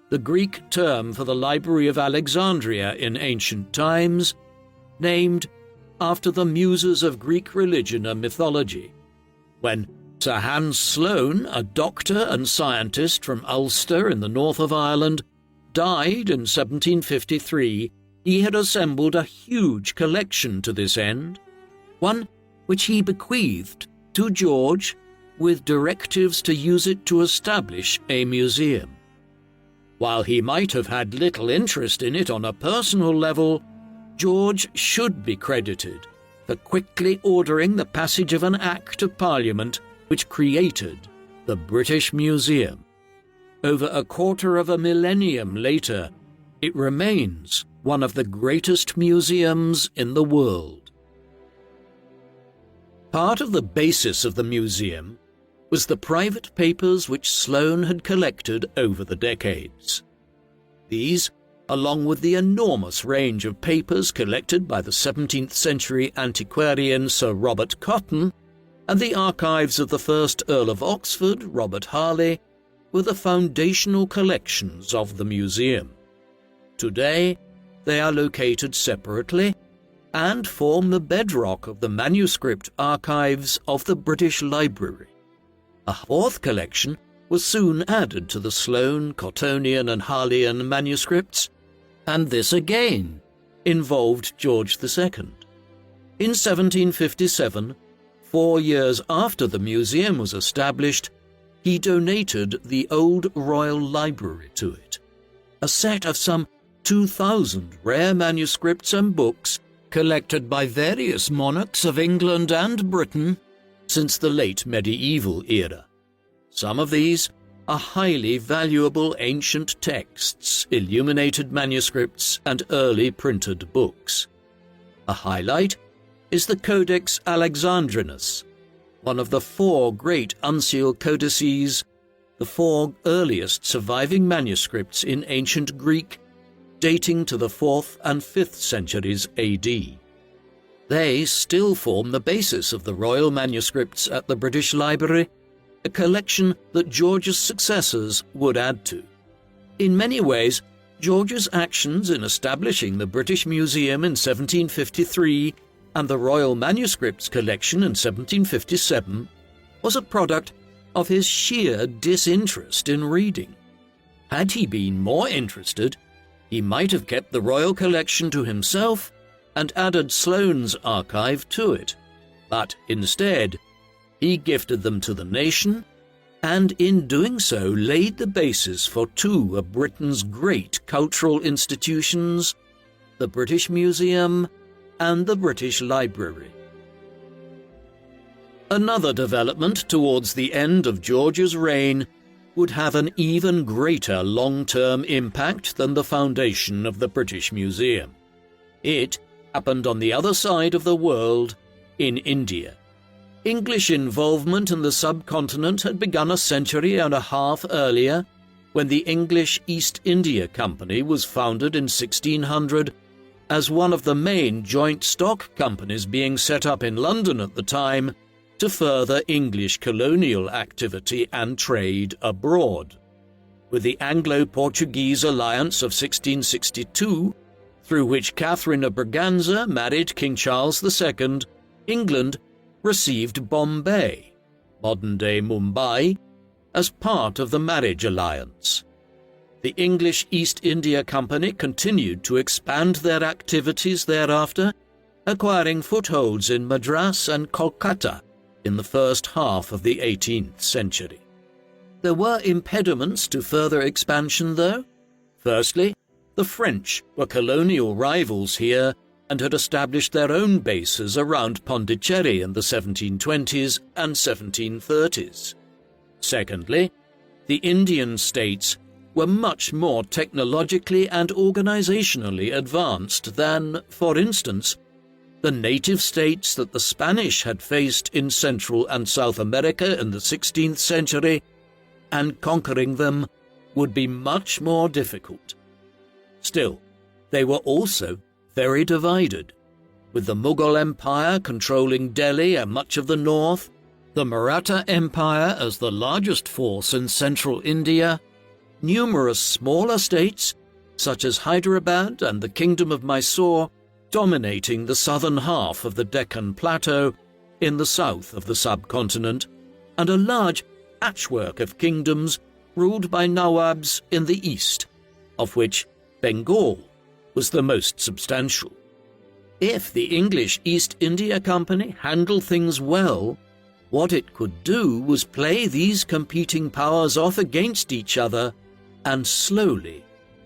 the Greek term for the Library of Alexandria in ancient times, named after the muses of Greek religion and mythology. When Sir Hans Sloane, a doctor and scientist from Ulster in the north of Ireland, died in 1753, he had assembled a huge collection to this end, one which he bequeathed to George with directives to use it to establish a museum. While he might have had little interest in it on a personal level, George should be credited for quickly ordering the passage of an Act of Parliament which created the British Museum. Over a quarter of a millennium later, it remains one of the greatest museums in the world. Part of the basis of the museum was the private papers which Sloane had collected over the decades. These, along with the enormous range of papers collected by the 17th century antiquarian Sir Robert Cotton, and the archives of the first Earl of Oxford, Robert Harley, were the foundational collections of the museum. Today, they are located separately and form the bedrock of the manuscript archives of the British Library. A fourth collection was soon added to the Sloane, Cottonian and Harleian manuscripts, and this again involved George II. In 1757, 4 years after the museum was established, he donated the old Royal Library to it, a set of some 2,000 rare manuscripts and books collected by various monarchs of England and Britain since the late medieval era. Some of these are highly valuable ancient texts, illuminated manuscripts, and early printed books. A highlight is the Codex Alexandrinus, one of the 4 great unsealed codices, the 4 earliest surviving manuscripts in ancient Greek, dating to the 4th and 5th centuries AD. They still form the basis of the royal manuscripts at the British Library, a collection that George's successors would add to. In many ways, George's actions in establishing the British Museum in 1753 and the Royal Manuscripts Collection in 1757 was a product of his sheer disinterest in reading. Had he been more interested, he might have kept the Royal Collection to himself and added Sloane's archive to it, but instead, he gifted them to the nation, and in doing so laid the basis for 2 of Britain's great cultural institutions, the British Museum and the British Library. Another development towards the end of George's reign would have an even greater long-term impact than the foundation of the British Museum. It happened on the other side of the world, in India. English involvement in the subcontinent had begun a century and a half earlier, when the English East India Company was founded in 1600 as one of the main joint stock companies being set up in London at the time to further English colonial activity and trade abroad. with the Anglo-Portuguese alliance of 1662, through which Catherine of Braganza married King Charles II, England received Bombay, modern-day Mumbai, as part of the marriage alliance. The English East India Company continued to expand their activities thereafter, acquiring footholds in Madras and Kolkata in the first half of the 18th century. There were impediments to further expansion, though. Firstly, the French were colonial rivals here and had established their own bases around Pondicherry in the 1720s and 1730s. Secondly, the Indian states were much more technologically and organizationally advanced than, for instance, the native states that the Spanish had faced in Central and South America in the 16th century, and conquering them would be much more difficult. Still, they were also very divided, with the Mughal Empire controlling Delhi and much of the north, the Maratha Empire as the largest force in central India, numerous smaller states, such as Hyderabad and the Kingdom of Mysore, dominating the southern half of the Deccan Plateau in the south of the subcontinent, and a large patchwork of kingdoms ruled by Nawabs in the east, of which Bengal was the most substantial. If the English East India Company handled things well, what it could do was play these competing powers off against each other and slowly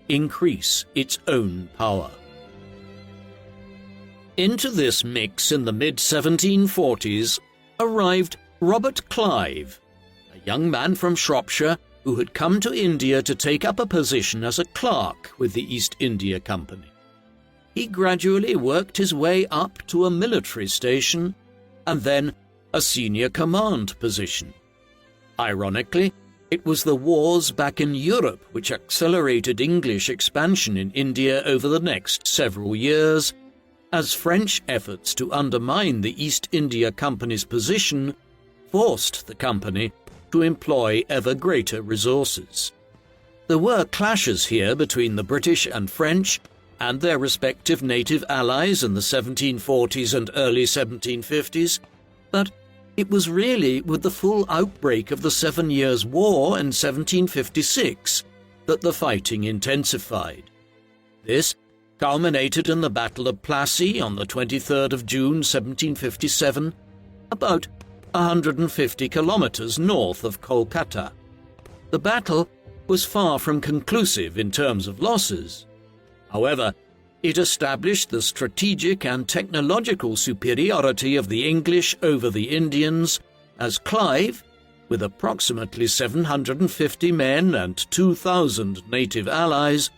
increase its own power. Into this mix in the mid-1740s arrived Robert Clive, a young man from Shropshire who had come to India to take up a position as a clerk with the East India Company. He gradually worked his way up to a military station and then a senior command position. Ironically, it was the wars back in Europe which accelerated English expansion in India over the next several years, as French efforts to undermine the East India Company's position forced the company to employ ever greater resources. There were clashes here between the British and French and their respective native allies in the 1740s and early 1750s, but it was really with the full outbreak of the 7 Years' War in 1756 that the fighting intensified. This culminated in the Battle of Plassey on the 23rd of June 1757, about 150 kilometers north of Kolkata. The battle was far from conclusive in terms of losses. However, it established the strategic and technological superiority of the English over the Indians, as Clive, with approximately 750 men and 2,000 native allies,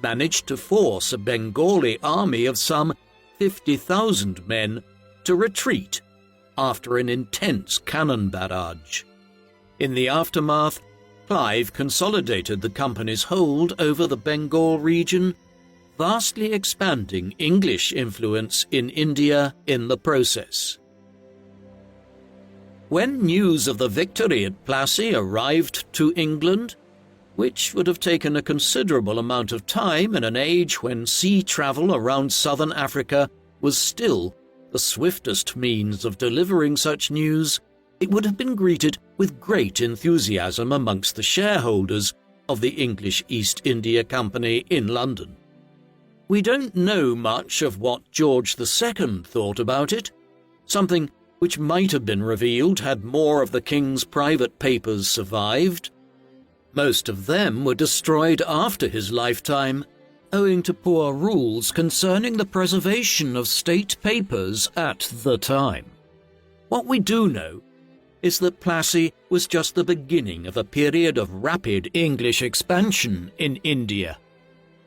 managed to force a Bengali army of some 50,000 men to retreat after an intense cannon barrage. In the aftermath, Clive consolidated the company's hold over the Bengal region, vastly expanding English influence in India in the process. When news of the victory at Plassey arrived to England, which would have taken a considerable amount of time in an age when sea travel around southern Africa was still the swiftest means of delivering such news, it would have been greeted with great enthusiasm amongst the shareholders of the English East India Company in London. We don't know much of what George II thought about it, something which might have been revealed had more of the King's private papers survived. Most of them were destroyed after his lifetime, owing to poor rules concerning the preservation of state papers at the time. What we do know is that Plassey was just the beginning of a period of rapid English expansion in India.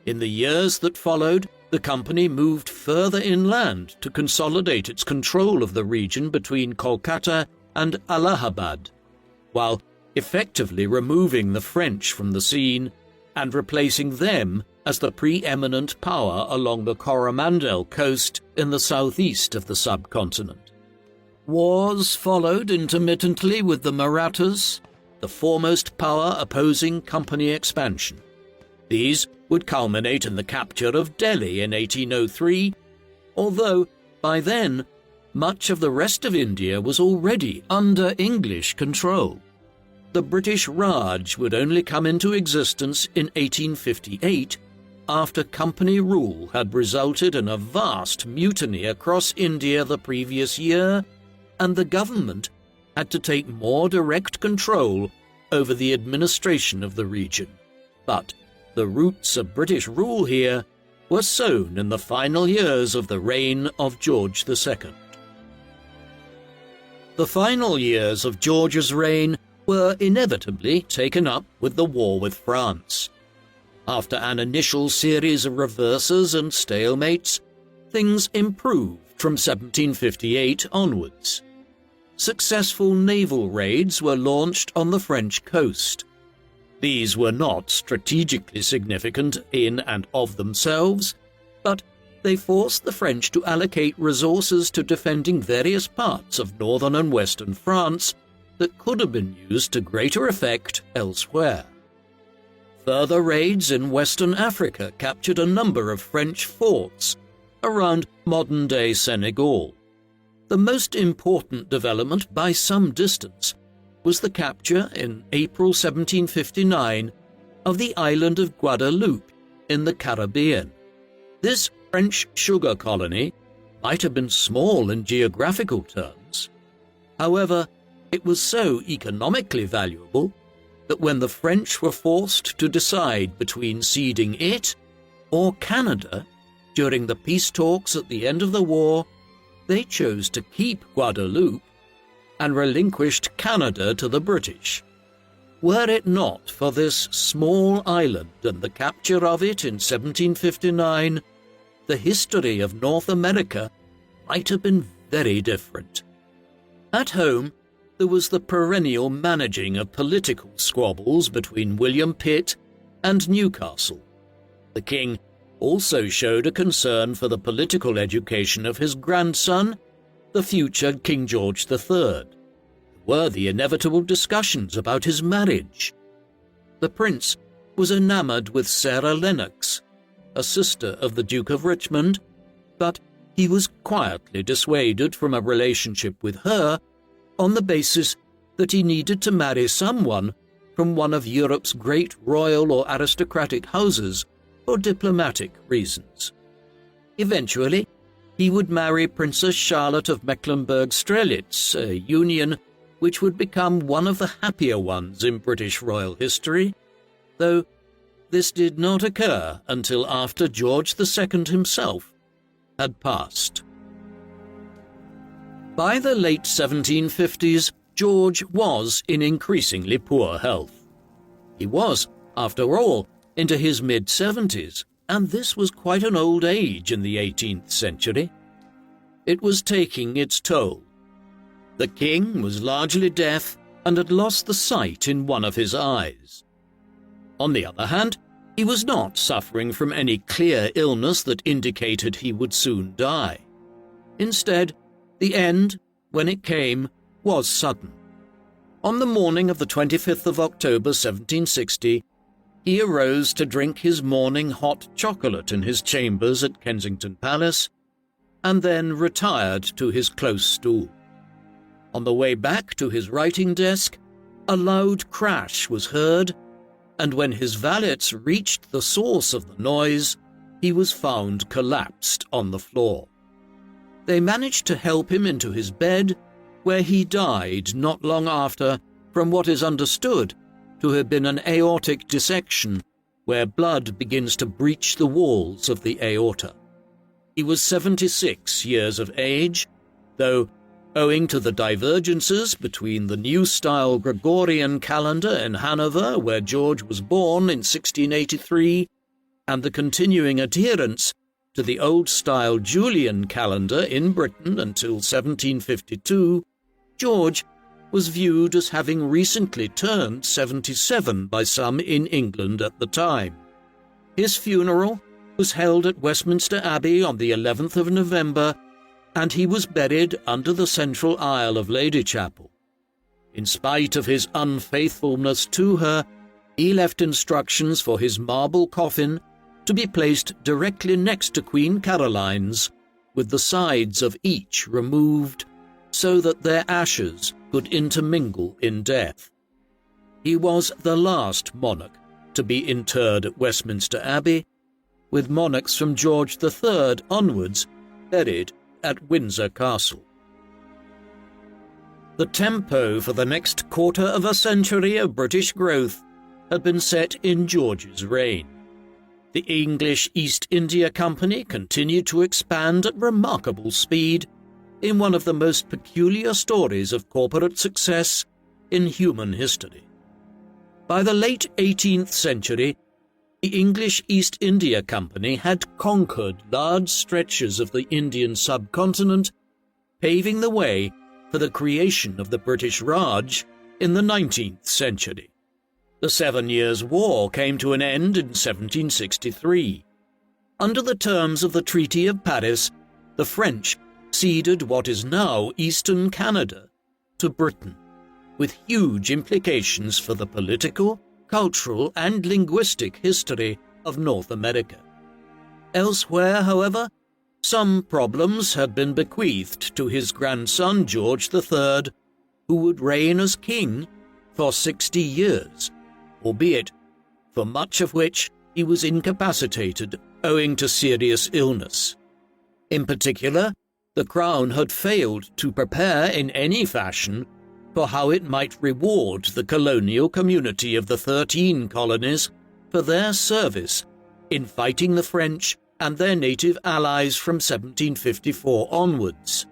In the years that followed, the company moved further inland to consolidate its control of the region between Kolkata and Allahabad, while effectively removing the French from the scene and replacing them as the preeminent power along the Coromandel coast in the southeast of the subcontinent. Wars followed intermittently with the Marathas, the foremost power opposing company expansion. These would culminate in the capture of Delhi in 1803, although by then much of the rest of India was already under English control. The British Raj would only come into existence in 1858 after company rule had resulted in a vast mutiny across India the previous year, and the government had to take more direct control over the administration of the region. But the roots of British rule here were sown in the final years of the reign of George II. The final years of George's reign were inevitably taken up with the war with France. After an initial series of reverses and stalemates, things improved from 1758 onwards. Successful naval raids were launched on the French coast. These were not strategically significant in and of themselves, but they forced the French to allocate resources to defending various parts of northern and western France that could have been used to greater effect elsewhere. Further raids in Western Africa captured a number of French forts around modern-day Senegal. The most important development by some distance was the capture in April 1759 of the island of Guadeloupe in the Caribbean. This French sugar colony might have been small in geographical terms. However, it was so economically valuable that when the French were forced to decide between ceding it or Canada during the peace talks at the end of the war, they chose to keep Guadeloupe and relinquished Canada to the British. Were it not for this small island and the capture of it in 1759, the history of North America might have been very different. At home, there was the perennial managing of political squabbles between William Pitt and Newcastle. The king also showed a concern for the political education of his grandson, the future King George III. There were the inevitable discussions about his marriage. The prince was enamored with Sarah Lennox, a sister of the Duke of Richmond, but he was quietly dissuaded from a relationship with her on the basis that he needed to marry someone from one of Europe's great royal or aristocratic houses for diplomatic reasons. Eventually, he would marry Princess Charlotte of Mecklenburg-Strelitz, a union which would become one of the happier ones in British royal history, though this did not occur until after George II himself had passed. By the late 1750s, George was in increasingly poor health. He was, after all, into his mid-70s, and this was quite an old age in the 18th century. It was taking its toll. The king was largely deaf and had lost the sight in one of his eyes. On the other hand, he was not suffering from any clear illness that indicated he would soon die. Instead, the end, when it came, was sudden. On the morning of the 25th of October 1760, he arose to drink his morning hot chocolate in his chambers at Kensington Palace, and then retired to his close stool. On the way back to his writing desk, a loud crash was heard, and when his valets reached the source of the noise, he was found collapsed on the floor. They managed to help him into his bed, where he died not long after from what is understood to have been an aortic dissection, where blood begins to breach the walls of the aorta. He was 76 years of age, though, owing to the divergences between the new-style Gregorian calendar in Hanover, where George was born in 1683, and the continuing adherence to the old-style Julian calendar in Britain until 1752, George was viewed as having recently turned 77 by some in England at the time. His funeral was held at Westminster Abbey on the 11th of November, and he was buried under the central aisle of Lady Chapel. In spite of his unfaithfulness to her, he left instructions for his marble coffin to be placed directly next to Queen Caroline's, with the sides of each removed so that their ashes could intermingle in death. He was the last monarch to be interred at Westminster Abbey, with monarchs from George III onwards buried at Windsor Castle. The tempo for the next quarter of a century of British growth had been set in George's reign. The English East India Company continued to expand at remarkable speed in one of the most peculiar stories of corporate success in human history. By the late 18th century, the English East India Company had conquered large stretches of the Indian subcontinent, paving the way for the creation of the British Raj in the 19th century. The 7 Years' War came to an end in 1763. Under the terms of the Treaty of Paris, the French ceded what is now eastern Canada to Britain, with huge implications for the political, cultural, and linguistic history of North America. Elsewhere, however, some problems had been bequeathed to his grandson George III, who would reign as king for 60 years, albeit for much of which he was incapacitated owing to serious illness. In particular, the Crown had failed to prepare in any fashion for how it might reward the colonial community of the 13 colonies for their service in fighting the French and their native allies from 1754 onwards.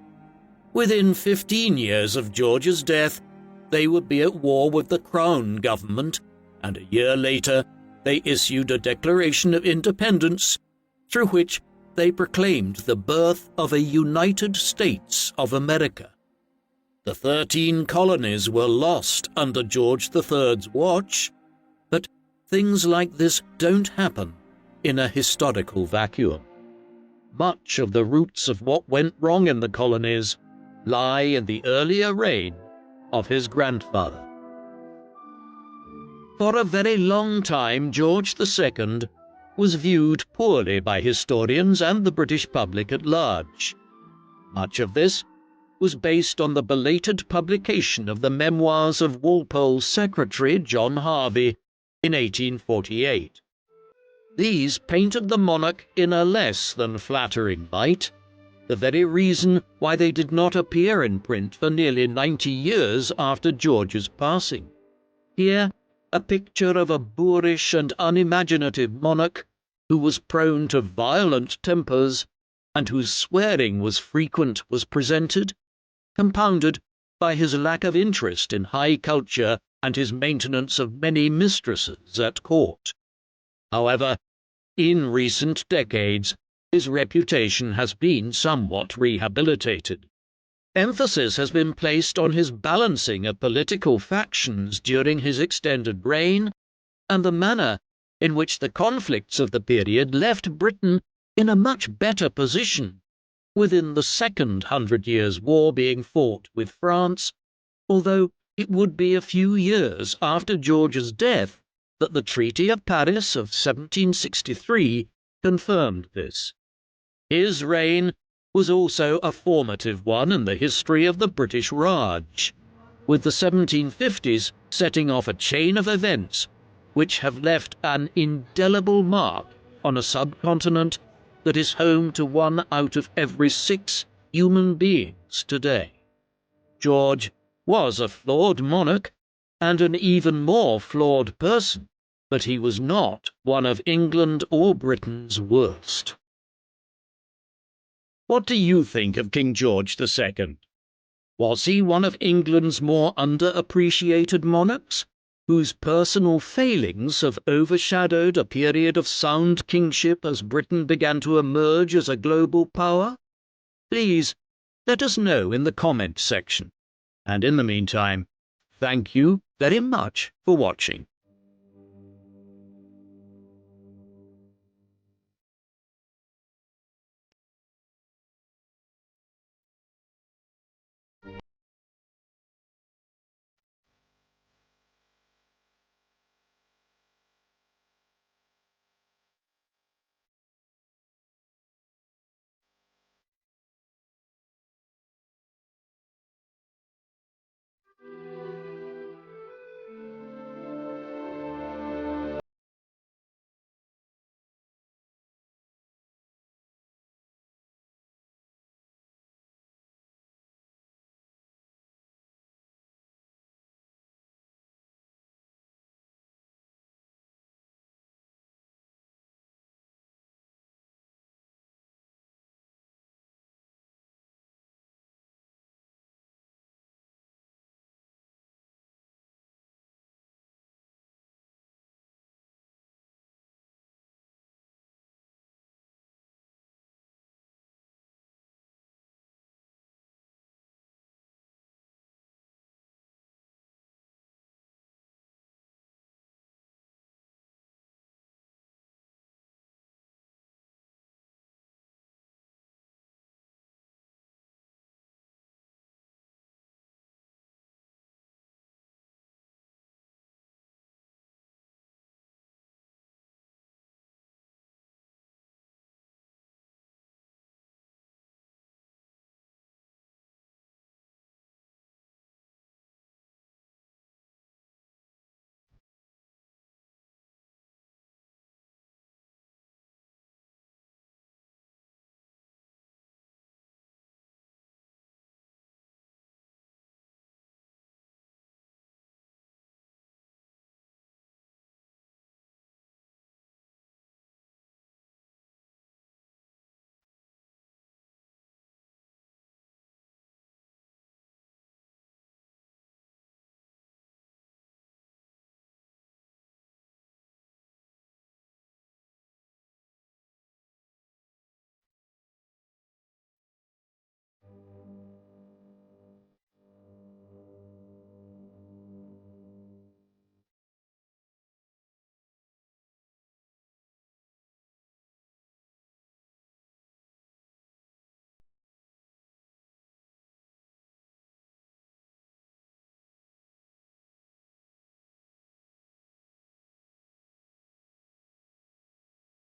Within 15 years of George's death, they would be at war with the Crown government, and a year later they issued a Declaration of Independence through which they proclaimed the birth of a United States of America. The 13 colonies were lost under George III's watch, but things like this don't happen in a historical vacuum. Much of the roots of what went wrong in the colonies lie in the earlier reign of his grandfather. For a very long time, George II was viewed poorly by historians and the British public at large. Much of this was based on the belated publication of the memoirs of Walpole's secretary, John Harvey, in 1848. These painted the monarch in a less than flattering light, the very reason why they did not appear in print for nearly 90 years after George's passing. Here, a picture of a boorish and unimaginative monarch who was prone to violent tempers and whose swearing was frequent was presented, compounded by his lack of interest in high culture and his maintenance of many mistresses at court. However, in recent decades, his reputation has been somewhat rehabilitated. Emphasis has been placed on his balancing of political factions during his extended reign, and the manner in which the conflicts of the period left Britain in a much better position, within the Second 100 Years' War being fought with France, although it would be a few years after George's death that the Treaty of Paris of 1763 confirmed this. His reign was also a formative one in the history of the British Raj, with the 1750s setting off a chain of events which have left an indelible mark on a subcontinent that is home to 1 out of every 6 human beings today. George was a flawed monarch and an even more flawed person, but he was not one of England or Britain's worst. What do you think of King George II? Was he one of England's more underappreciated monarchs, whose personal failings have overshadowed a period of sound kingship as Britain began to emerge as a global power? Please, let us know in the comment section. And in the meantime, thank you very much for watching.